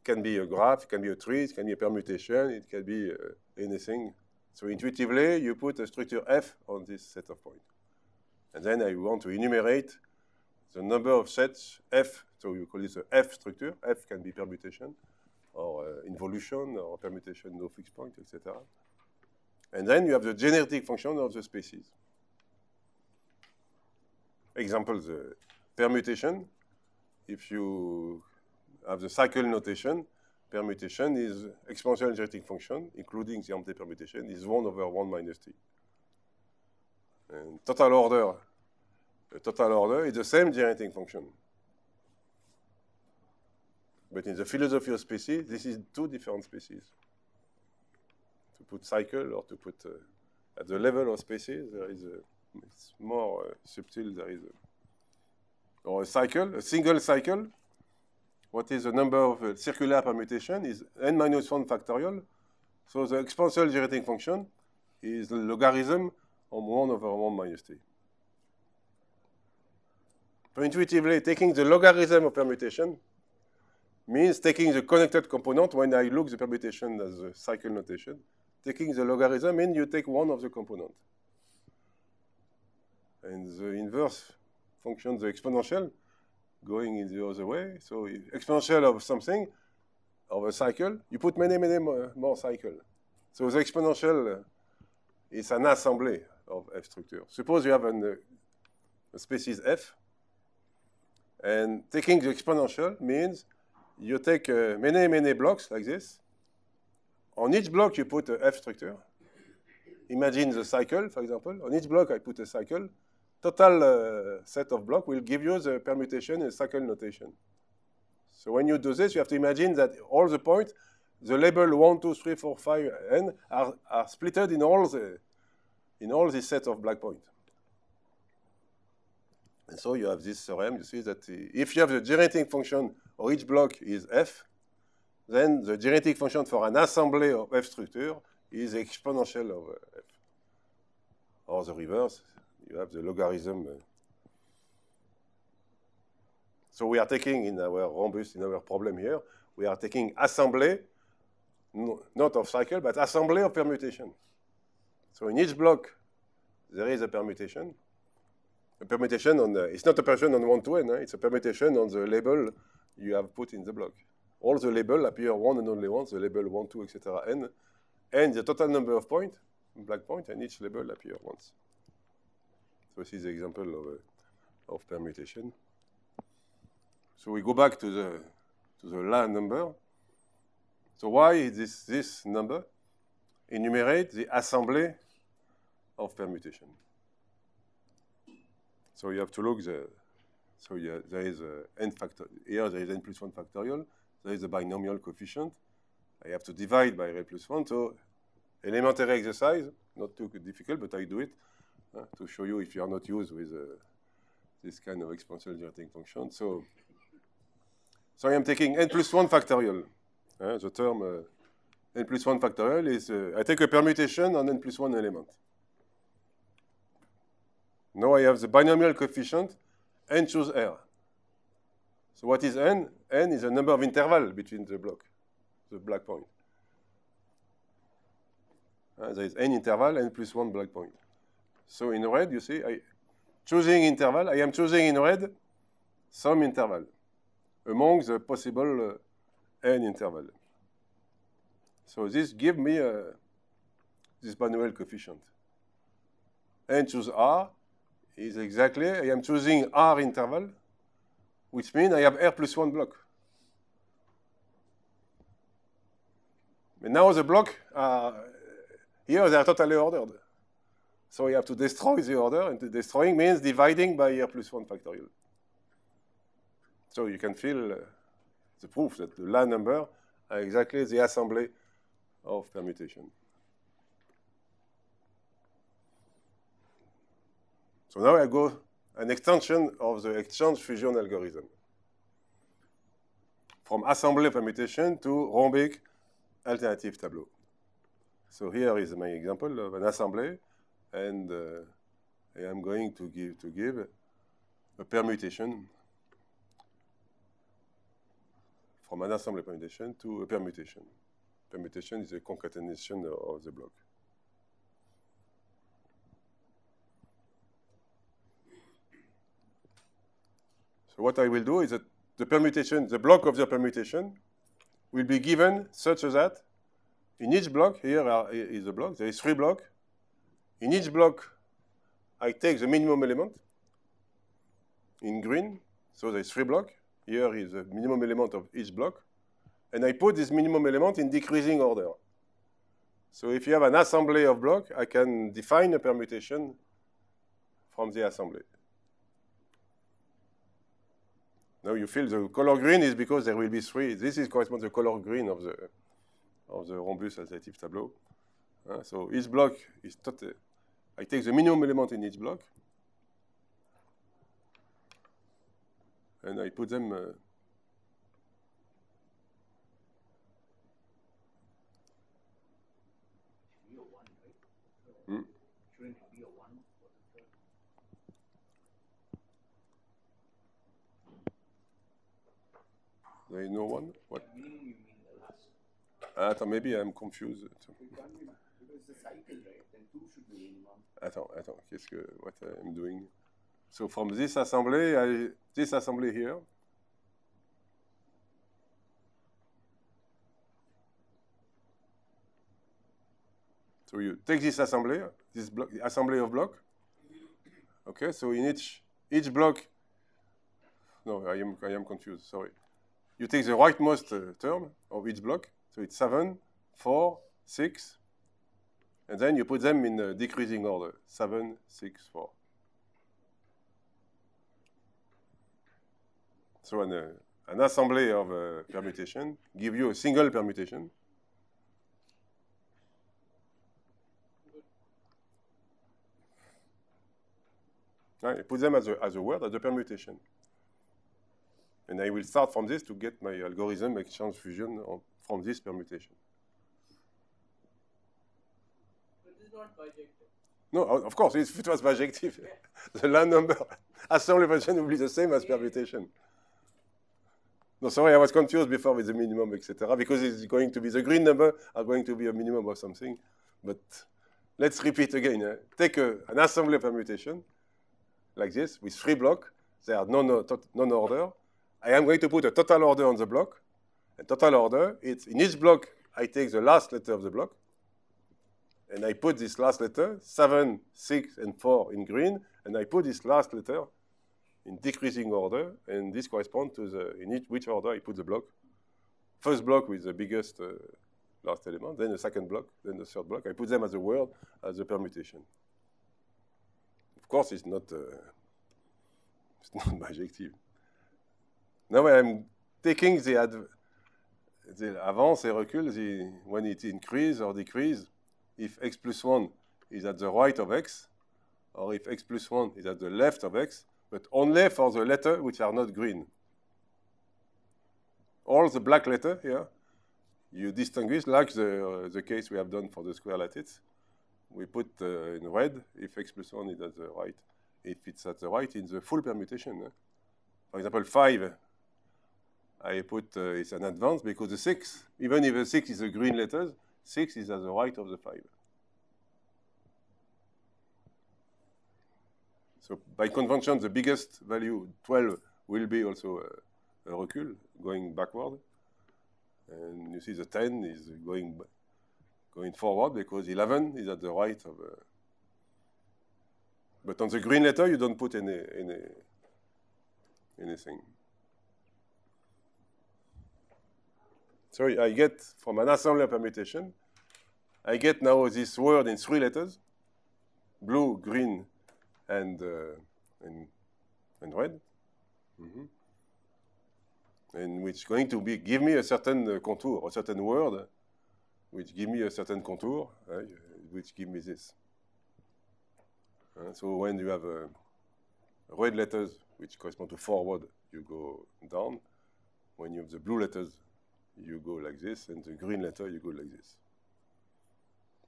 Can be a graph, it can be a tree, it can be a permutation, it can be anything. So intuitively, you put a structure F on this set of points. And then I want to enumerate the number of sets F, so you call this a F structure. F can be permutation, or involution, or permutation no fixed point, etc. And then you have the generating function of the species. Example, the permutation. If you have the cycle notation, permutation is exponential generating function, including the empty permutation, is 1 over 1 minus t. And the total order is the same generating function. But in the philosophy of species, this is two different species. To put cycle or to put, at the level of species, there is it's more subtle, there is or a cycle, a single cycle. What is the number of circular permutation is n minus 1 factorial. So the exponential generating function is the logarithm of 1 over 1 minus t. So intuitively, taking the logarithm of permutation means taking the connected component. When I look the permutation as a cycle notation, taking the logarithm means you take one of the components. and the inverse function, the exponential, going in the other way. So exponential of something, of a cycle, you put many more cycles. So the exponential is an assembly of F structure. Suppose you have a species F, and taking the exponential means you take many blocks like this. On each block you put a F structure. Imagine the cycle, for example. On each block I put a cycle. Total set of blocks will give you the permutation in cycle notation. So when you do this, you have to imagine that all the points, the label 1, 2, 3, 4, 5, n are splitted in all this set of black points. And so you have this theorem. You see that if you have the generating function for each block is f, then the generating function for an assembly of f structure is exponential of f. Or the reverse, you have the logarithm. So we are taking in our rhombus, in our problem here, we are taking assembly, not of cycle, but assembly of permutation. So in each block, there is a permutation. A permutation on it's not a permutation on 1 to n, it's a permutation on the label you have put in the block. All the labels appear one and only once, the label 1, 2, etc., n, and the total number of points, black points, and each label appears once. So this is the example of permutation. So we go back to the La number. So why is this number enumerate the assembly of permutation? So you have to look there is n factor. Here there is n plus 1 factorial. There is a binomial coefficient. I have to divide by n plus 1. So elementary exercise, not too difficult, but I do it to show you if you are not used with this kind of exponential generating function. So I am taking n plus 1 factorial. The term n plus 1 factorial is, I take a permutation on n plus 1 element. Now I have the binomial coefficient, n choose R. So what is n? N is the number of intervals between the black point. There is n interval, n plus 1 black point. So in red, you see, choosing interval, I am choosing in red some interval among the possible n interval. So this gives me this binomial coefficient. N choose R is exactly, I am choosing R interval, which means I have R plus 1 block. And now the block, here they are totally ordered. So you have to destroy the order, and destroying means dividing by R plus 1 factorial. So you can feel the proof that the La number are exactly the assembly of permutation. So now I go an extension of the exchange fusion algorithm from assembly permutation to rhombic alternative tableau. So here is my example of an assembly, and I am going to give a permutation from an assembly permutation to a permutation. Permutation is a concatenation of the block. So what I will do is that the permutation, the block of the permutation, will be given such that in each block, here is a block, there is 3 blocks. In each block, I take the minimum element in green, so there is 3 blocks. Here is the minimum element of each block. And I put this minimum element in decreasing order. So if you have an assembly of blocks, I can define a permutation from the assembly. Now you feel the color green is because there will be 3. This is corresponds to the color green of the rhombus alternative tableau. So each block is I take the minimum element in each block, and I put them. Shouldn't it be a 1 for the third? There is no one. What? Meaning you mean the last. Maybe I'm confused. It can't be, because It's the cycle, right? Then 2 should be minimum. Attends, what I'm doing? So from this assembly, this assembly here, so you take this assembly, assembly of block. Okay, so in each block, no, I am confused. Sorry. You take the rightmost term of each block, so it's 7, 4, 6, and then you put them in a decreasing order, 7, 6, 4. So an assembly of permutation gives you a single permutation. I put them as a word, as a permutation. And I will start from this to get my algorithm exchange fusion from this permutation. But this is not bijective. No, of course, if it was bijective, the line number assembly function will be the same as permutation. No, sorry, I was confused before with the minimum, etc. Because it's going to be the green number are going to be a minimum of something. But let's repeat again. Take an assembly permutation like this with 3 blocks. They are non-order. I am going to put a total order on the block. And total order, it's in each block, I take the last letter of the block. And I put this last letter, 7, 6, and 4 in green. And I put this last letter in decreasing order. And this corresponds to which order I put the block. First block with the biggest last element, then the second block, then the third block. I put them as a word, as a permutation. Of course, it's not bijective. Now I am taking the avance et recul, when it increase or decrease, if x plus 1 is at the right of x, or if x plus 1 is at the left of x, but only for the letters which are not green. All the black letters here, you distinguish, like the case we have done for the square lattice. We put in red if x plus 1 is at the right. If it's at the right, in the full permutation. For example, 5, I put it's an advance because the 6, even if the 6 is a green letters, 6 is at the right of the 5. So by convention, the biggest value, 12, will be also a recul, going backward. And you see the 10 is going forward because 11 is at the right of. But on the green letter, you don't put anything. So I get from an assembly permutation, I get now this word in 3 letters: blue, green, and red. Mm-hmm. And which is going to give me a certain contour, a certain word, which give me a certain contour, which give me this. So when you have red letters, which correspond to forward, you go down. When you have the blue letters, you go like this, and the green letter, you go like this.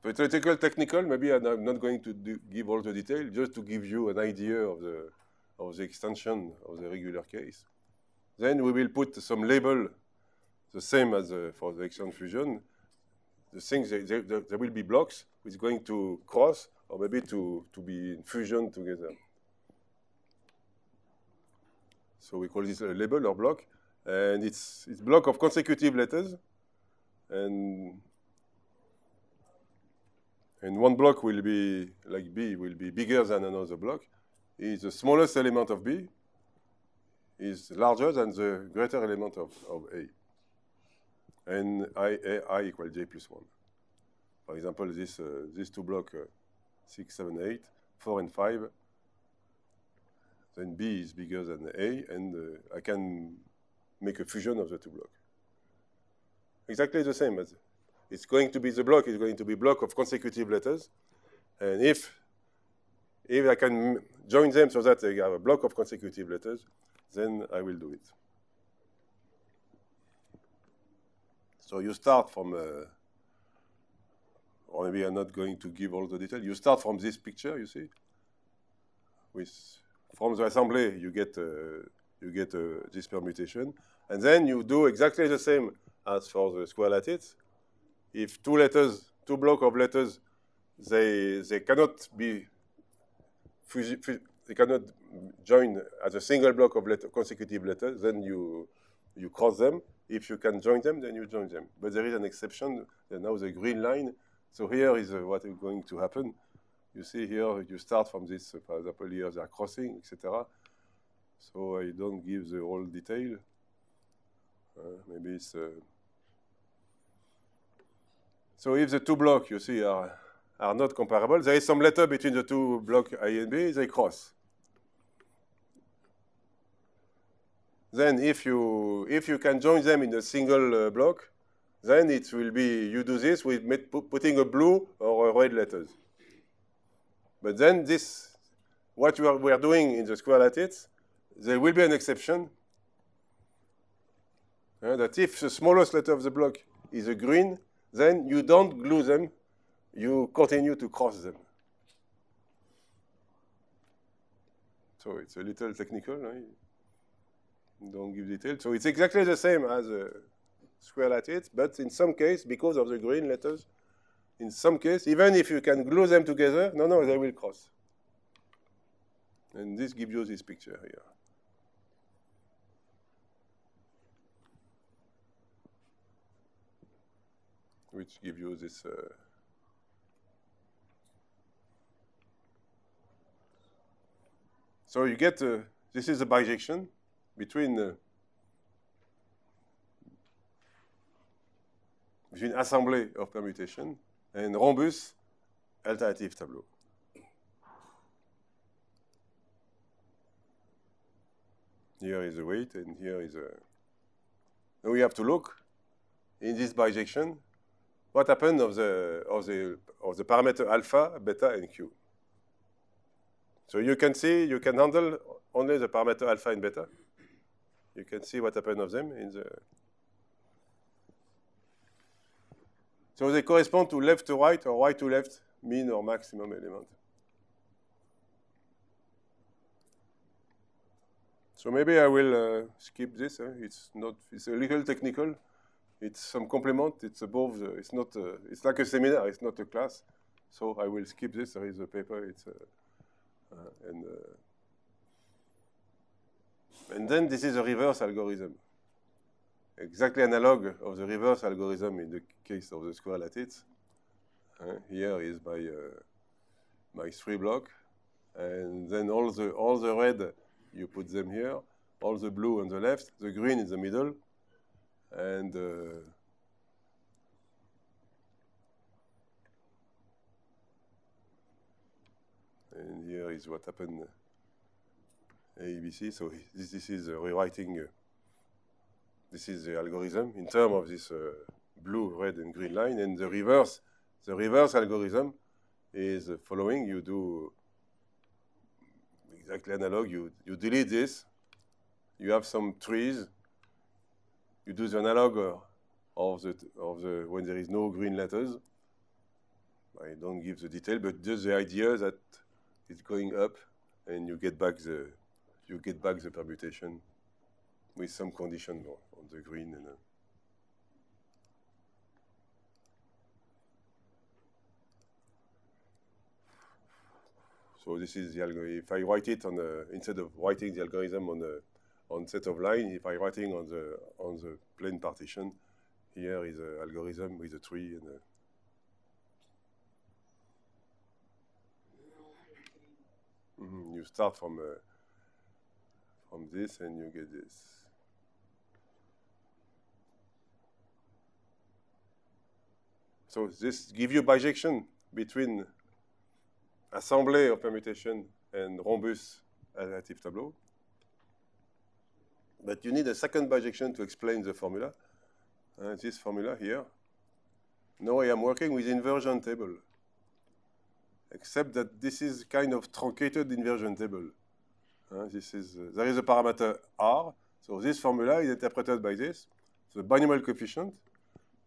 So it's a little technical. Maybe I'm not going to give all the detail, just to give you an idea of the extension of the regular case. Then we will put some label, the same as for the exchange fusion. The things, there will be blocks which is going to cross, or maybe to be in fusion together. So we call this a label or block. And it's block of consecutive letters. And one block will be, like B, will be bigger than another block. Is the smallest element of B is larger than the greater element of A. And I equals J plus 1. For example, these two blocks, 6, 7, 8, 4, and 5, then B is bigger than A, and I can make a fusion of the two blocks. Exactly the same. As it's going to be the block is going to be block of consecutive letters, and if I can join them so that I have a block of consecutive letters, then I will do it. So you start from, or maybe I'm not going to give all the detail. You start from this picture, you see. From the assembly, you get this permutation, and then you do exactly the same as for the square lattice. If two blocks of letters they cannot be they cannot join as a single block of consecutive letters. Then you cross them. If you can join them, then you join them. But there is an exception. Now the green line. So here is what is going to happen. You see here, you start from this, for example, here they are crossing, etc. So I don't give the whole detail. Maybe it's... So if the two blocks, you see, are not comparable, there is some letter between the two blocks A and B, they cross. Then if you can join them in a single block, then it will be, you do this with putting a blue or a red letters. But then this, what we are doing in the square lattice, there will be an exception. That if the smallest letter of the block is a green, then you don't glue them, you continue to cross them. So it's a little technical. Don't give details. So it's exactly the same as a square lattice, but in some case, because of the green letters, in some case, even if you can glue them together, no, they will cross. And this gives you this picture here. Which gives you this... So you get, this is a bijection between assembly of permutation and rhombus alternative tableau. Here is the weight, and here is a... Now we have to look in this bijection what happened of the parameter alpha, beta, and q. So you can see, you can handle only the parameter alpha and beta. You can see what happened of them in the... So they correspond to left to right or right to left, mean or maximum element. So maybe I will skip this. It's a little technical. It's some complement. It's above. It's not. It's like a seminar. It's not a class. So I will skip this. There is a paper. And then this is a reverse algorithm. Exactly analog of the reverse algorithm in the case of the square lattice. Here is my 3 block, and then all the red, you put them here. All the blue on the left, the green in the middle, and here is what happened. ABC. So this is rewriting. This is the algorithm in terms of this blue, red, and green line. And the reverse algorithm is the following. You do exactly analog. You delete this. You have some trees. You do the analog of the when there is no green letters. I don't give the detail, but just the idea that it's going up, and you get back the permutation with some condition on the green. And, so this is the algorithm. If I write it on instead of writing the algorithm on set of line, if I writing on the plane partition, here is an algorithm with a tree and you start from this and you get this. So this gives you bijection between assembly of permutation and rhombus alternative tableau. But you need a second bijection to explain the formula. This formula here. Now I am working with inversion table, except that this is kind of truncated inversion table. There is a parameter R, so this formula is interpreted by this, the binomial coefficient,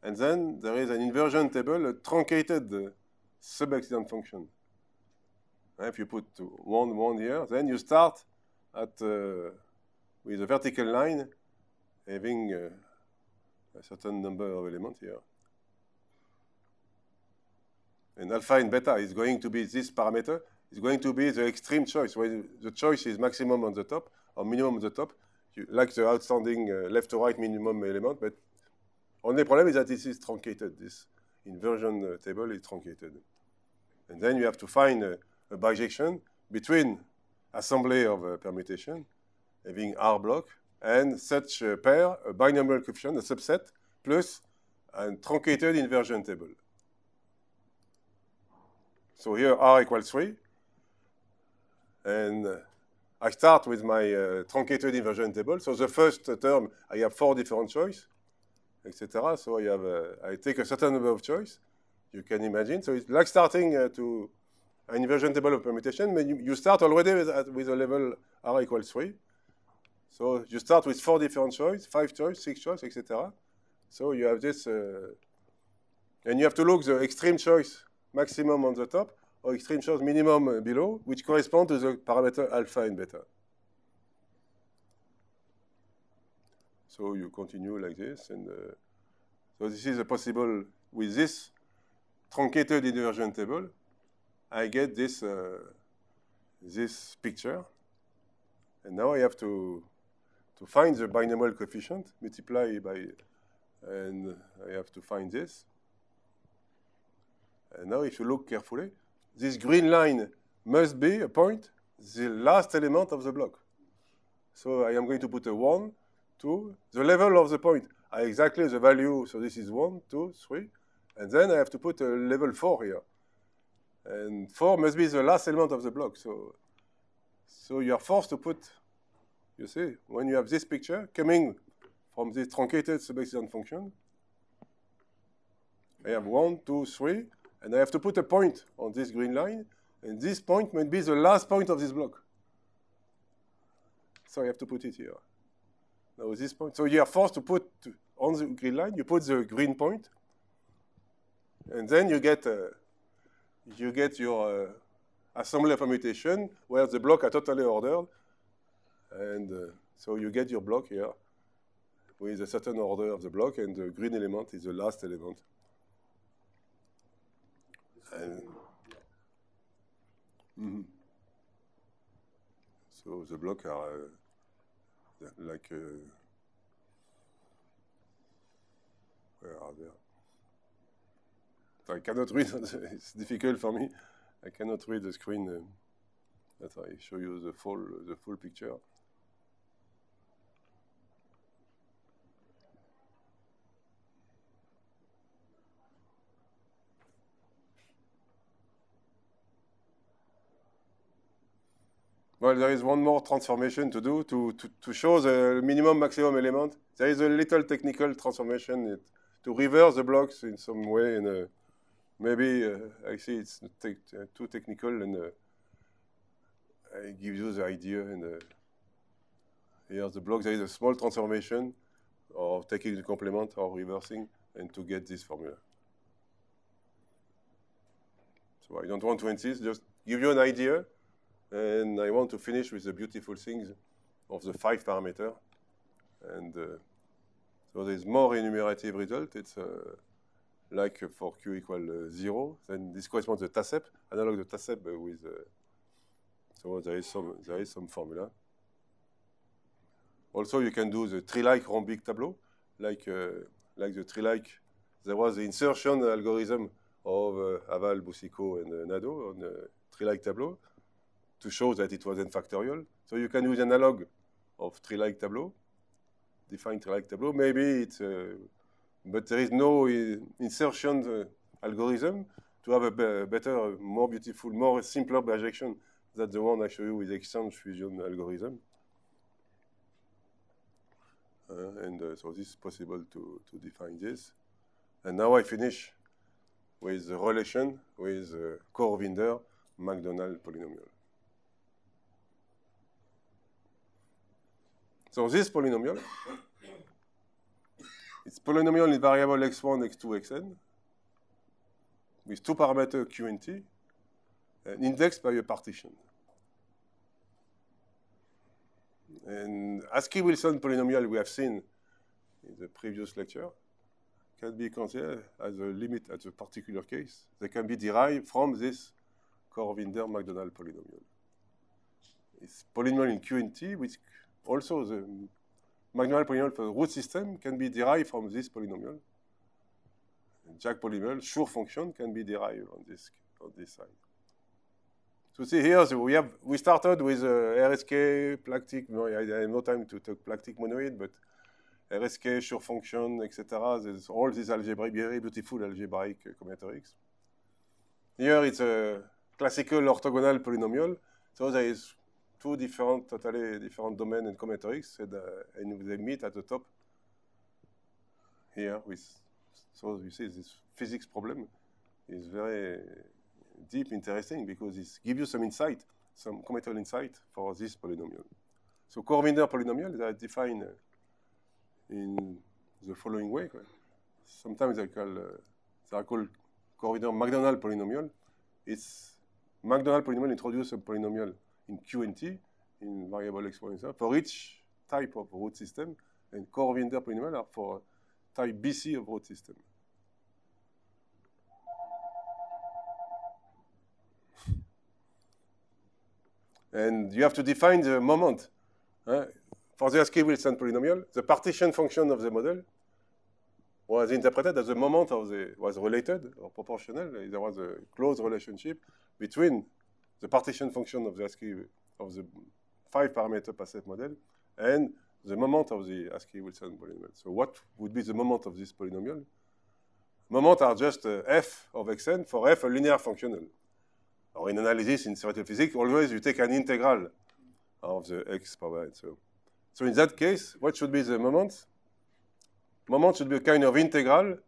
and then there is an inversion table, a truncated sub-accident function. If you put 1, 1 here, then you start at with a vertical line having a certain number of elements here. and alpha and beta is going to be this parameter, is going to be the extreme choice, where the choice is maximum on the top or minimum on the top, like the outstanding left to right minimum element, but only problem is that this is truncated. This inversion table is truncated. And then you have to find a bijection between assembly of permutation, having R block, and such a pair, a binomial coefficient, a subset, plus a truncated inversion table. So here R equals 3. And I start with my truncated inversion table. So the first term, I have 4 different choices, etc. So I take a certain number of choices. You can imagine. So it's like starting to an inversion table of permutation, but you start already with a level R equals 3. So you start with 4 different choices, 5 choices, 6 choices, etc. So you have this, and you have to look the extreme choice maximum on the top, or extreme choice minimum below, which correspond to the parameter alpha and beta. So you continue like this, and so this is a possible, with this truncated inversion table, I get this, this picture. And now I have to find the binomial coefficient, multiply by, and I have to find this. And now if you look carefully, this green line must be a point, the last element of the block. So I am going to put a 1, 2, the level of the point, exactly the value, so this is 1, 2, 3, and then I have to put a level 4 here. And 4 must be the last element of the block. So you are forced to put, you see, when you have this picture coming from this truncated sub-existent function, I have 1, 2, 3, and I have to put a point on this green line, and this point might be the last point of this block. So I have to put it here. Now this point, so you are forced to put on the green line, you put the green point, and then you get your assembly of permutation where the blocks are totally ordered, and so you get your block here with a certain order of the block, and the green element is the last element. And, so the blocks are like, where are they? So I cannot read, it's difficult for me. I cannot read the screen. That I show you the full picture. Well, there is one more transformation to do to show the minimum maximum element. There is a little technical transformation to reverse the blocks in some way. And maybe I see it's too technical, and I give you the idea. And here the block, there is a small transformation, or taking the complement or reversing, and to get this formula. So I don't want to insist, just give you an idea. And I want to finish with the beautiful things of the 5 parameter. And so there's more enumerative result. It's like for Q equal 0. Then this corresponds to TASEP, analog to TASEP with, so there is some formula. Also, you can do the tree-like rhombic tableau, like the tree-like. There was the insertion algorithm of Aval, Boucicault, and Nadeau on the tree-like tableau, to show that it was n factorial. So you can use analog of tree-like tableau, define tree-like tableau. Maybe it's, but there is no insertion algorithm to have a better, more beautiful, more simpler bijection than the one I show you with exchange fusion algorithm. So this is possible to define this. And now I finish with the relation with Korvinder-McDonald polynomial. So this polynomial, it's polynomial in variable x1, x2, xn, with 2 parameters q and t, and indexed by a partition. And Askey-Wilson polynomial we have seen in the previous lecture can be considered as a limit at a particular case. They can be derived from this Corvinder-McDonald polynomial. It's polynomial in Q and T, which also the McDonald polynomial for the root system can be derived from this polynomial. And Jack polynomial, Schur function, can be derived on this side. So see here, so we started with RSK, Plaktik. No, I have no time to talk Plaktik monoid, but RSK, Schur function, etc. There's all these algebraic, very beautiful algebraic combinatorics. Here it's a classical orthogonal polynomial. So there is two totally different domains and combinatorics, and they meet at the top here. So you see this physics problem is very deep, interesting, because it gives you some insight, some combinatorial insight for this polynomial. So Corvinder polynomial is defined in the following way. Sometimes they are called Corvinder-McDonald polynomial. It's McDonald polynomial introduces a polynomial in Q and T, in variable exponential, for each type of root system, and Corvinder polynomial are for type BC of root system. And you have to define the moment. For the Askey-Wilson polynomial, the partition function of the model was interpreted as the moment was related or proportional. There was a close relationship between the partition function of the of the 5-parameter Pasef model and the moment of the Askey-Wilson polynomial. So what would be the moment of this polynomial? Moments are just f of xn for f a linear functional. Or in analysis, in theoretical physics, always you take an integral of the x power n. So in that case, what should be the moment? Moment should be a kind of integral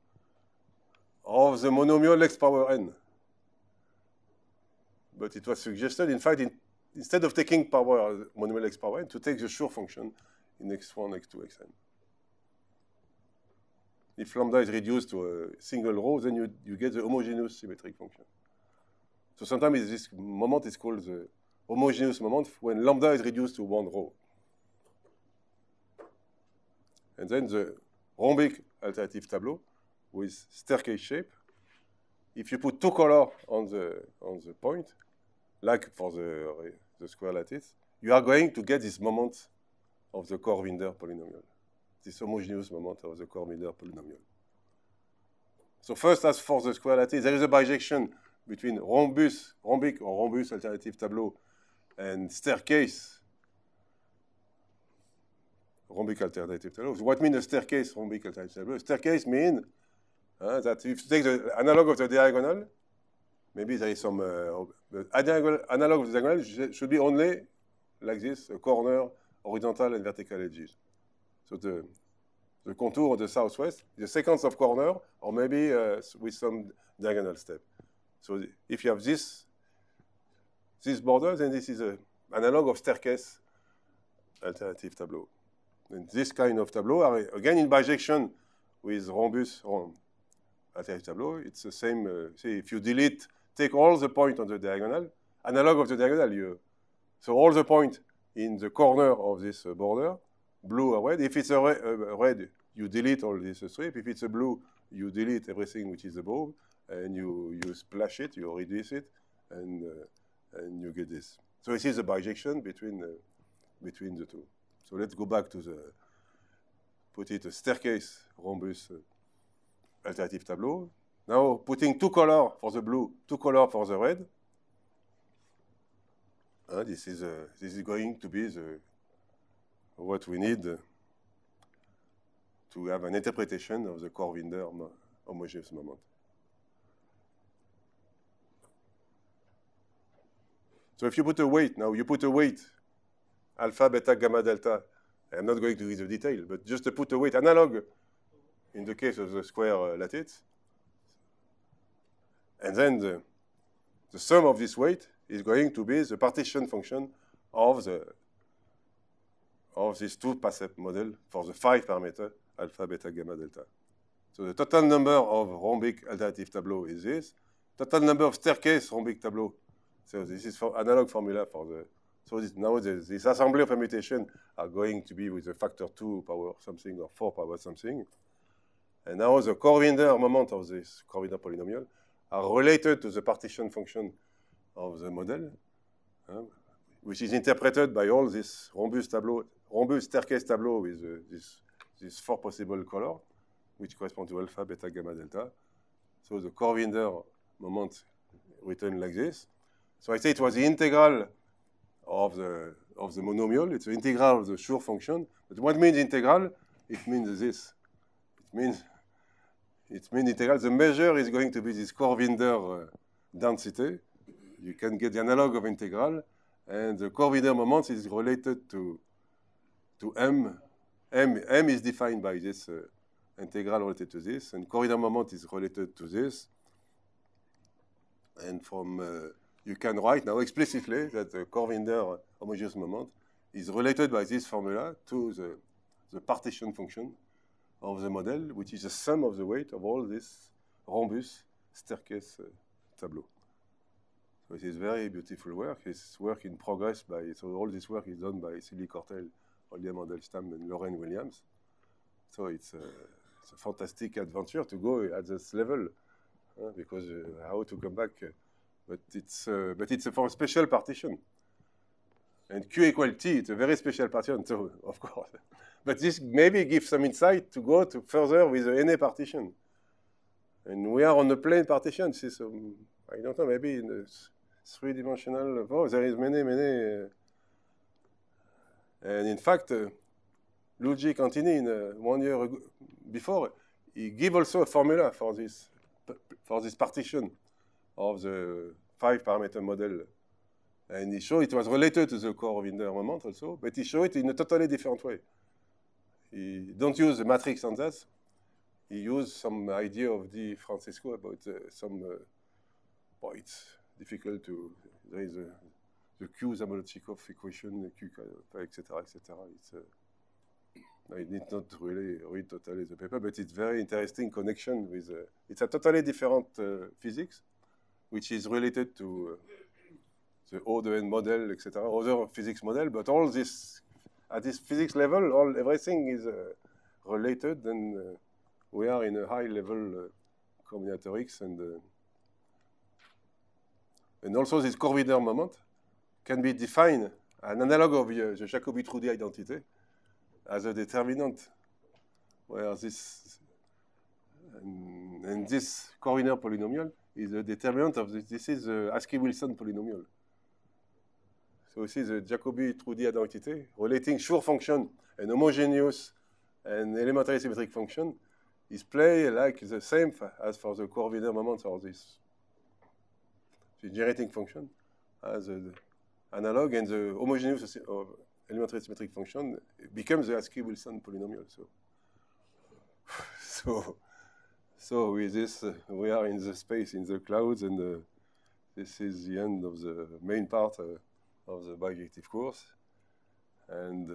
of the monomial x power n. But it was suggested, in fact, instead of taking power monomial x power n, to take the Schur function in x1, x2, xn. If lambda is reduced to a single row, then you get the homogeneous symmetric function. So sometimes this moment is called the homogeneous moment when lambda is reduced to one row. And then the rhombic alternative tableau with staircase shape. If you put two colors on the point, like for the square lattice, you are going to get this moment of the Corvinder polynomial, this homogeneous moment of the Corvinder polynomial. So first, as for the square lattice, there is a bijection between rhombic or rhombus alternative tableau and staircase rhombic alternative tableau. So what means a staircase rhombic alternative tableau? A staircase means that if you take the analog of the diagonal, maybe there is some analog of the diagonal should be only like this, a corner, horizontal and vertical edges. So the contour of the southwest, the sequence of corner, or maybe with some diagonal step. So if you have this border, then this is an analog of staircase alternative tableau. And this kind of tableau are again in bijection with rhombus alternative tableau. It's the same. See, if you take all the points on the diagonal, analog of the diagonal, so all the points in the corner of this border, blue or red. If it's a red, you delete all this strip. If it's a blue, you delete everything which is above, and you splash it, you reduce it, and you get this. So this is a bijection between the two. So let's go back to put it a staircase rhombus alternative tableau. Now putting two colors for the blue, two colors for the red. This is going to be what we need to have an interpretation of the Corvinder homogeneous moment. So if you put a weight, now you put a weight, alpha, beta, gamma, delta. I'm not going to read the detail, but just to put a weight analog in the case of the square lattice. And then the sum of this weight is going to be the partition function of this two-Pasef model for the 5-parameter alpha, beta, gamma, delta. So the total number of rhombic alternative tableau is this. Total number of staircase rhombic tableau. So this is for analog formula for the. So now this assembly of permutation are going to be with a factor 2 power something or 4 power something. And now the Corvinder moment of this Corvinder polynomial are related to the partition function of the model, which is interpreted by all this rhombus staircase tableau with these 4 possible colors, which correspond to alpha, beta, gamma, delta. So the Corvinder moment written like this. So I say it was the integral of the monomial. It's the integral of the Schur function. But what means integral? It means this. It means integral. The measure is going to be this Corvinder density. You can get the analog of integral. And the Corvinder moment is related to M. M is defined by this integral related to this. And Corvinder moment is related to this. And from you can write now explicitly that the Corvinder homogeneous moment is related by this formula to the partition function of the model, which is the sum of the weight of all this rhombus staircase tableau. So it is very beautiful work. It's work in progress so all this work is done by Sylvie Cortel, Olivia Mandelstam, and Lorraine Williams. So it's a fantastic adventure to go at this level, because how to come back, but it's for a special partition. And Q equal T, it's a very special partition too, of course. But this maybe gives some insight to go further with the NA partition. And we are on the plane partition. This is, I don't know, maybe in the 3-dimensional, there is many. And in fact, Luigi Cantini, 1 year ago, before, he gave also a formula for this partition of the 5-parameter model. And he showed it was related to the Corvinder moment also, but he showed it in a totally different way. He don't use the matrix ansatz. He used some idea of Di Francesco about it's difficult to, there is the Q Zamolodchikov equation, etc., etc. I did not really read totally the paper, but it's very interesting connection with, it's a totally different physics, which is related to the O(n) model, etc., other physics model, but all this, at this physics level, everything is related, and we are in a high level combinatorics, and also this Corvinder moment can be defined, an analog of the Jacobi-Trudi identity, as a determinant, where this, and this Corvinder polynomial is a determinant of this is the Askey-Wilson polynomial. So this is a Jacobi-Trudi identity relating Schur function and homogeneous and elementary symmetric function is play like the same as for the Corvinder moment or this generating function as an analog, and the homogeneous elementary symmetric function becomes the Askey-Wilson polynomial. So with this, we are in the space, in the clouds, and this is the end of the main part of the bijective course. And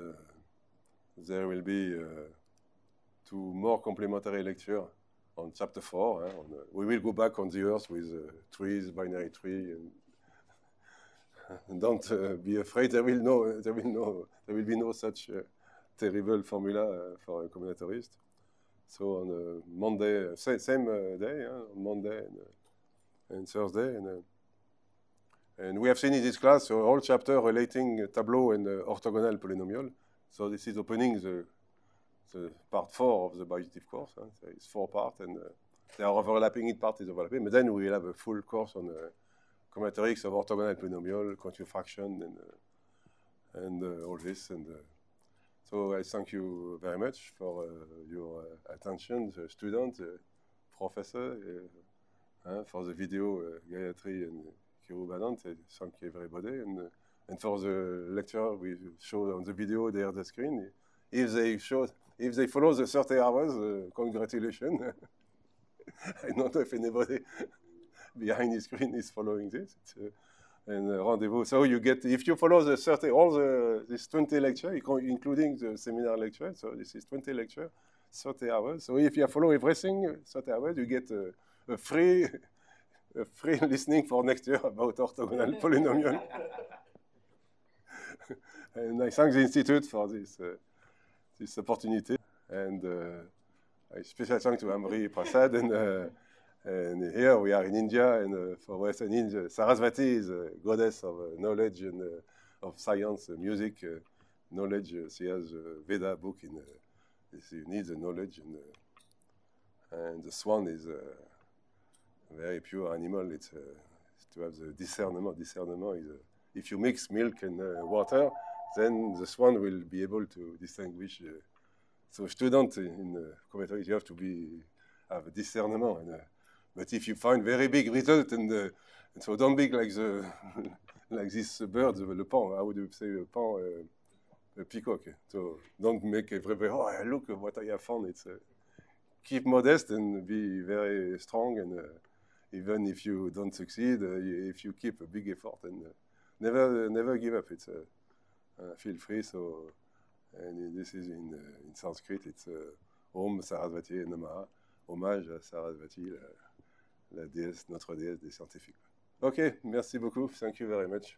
there will be 2 more complementary lectures on chapter 4. We will go back on the Earth with trees, binary tree, and don't be afraid. There will be no such terrible formula for a combinatorist. So on Monday, same day, on Monday and Thursday, and we have seen in this class a whole chapter relating tableau and orthogonal polynomial. So this is opening the part 4 of the bijective course. So it's 4 parts, and they are overlapping. Each part is overlapping. But then we will have a full course on combinatorics of orthogonal polynomial, quantum fraction, and all this. And so I thank you very much for your attention, the students, the professor, for the video, Gayatri and Kiru Banant. Thank everybody. And for the lecture we showed on the video there on the screen. If they follow the 30 hours, congratulations. I don't know if anybody behind the screen is following this. And rendezvous. So you get, if you follow the 30, this 20 lecture, including the seminar lecture, so this is 20 lecture, 30 hours. So if you follow everything, 30 hours, you get a free listening for next year about orthogonal polynomial. And I thank the Institute for this opportunity. And A special thanks to Amri Prasad, and here we are in India, and for Western India, Sarasvati is a goddess of knowledge and of science, music, knowledge. She has a Veda book in. She needs the knowledge, and the swan is a very pure animal. It's to have the discernment. Discernment is if you mix milk and water, then the swan will be able to distinguish. So student in combatory, you have to have a discernment. But if you find very big result, and so don't be like like this bird, le pan. How would you say le pan? A peacock. So don't make everybody. Oh, look what I have found. It's keep modest and be very strong. And even if you don't succeed, if you keep a big effort and never give up. It's feel free. So. And this is in Sanskrit, it's Om Sarasvati Namaha, hommage à Sarasvati, la déesse, notre déesse des scientifiques. Ok, merci beaucoup, thank you very much.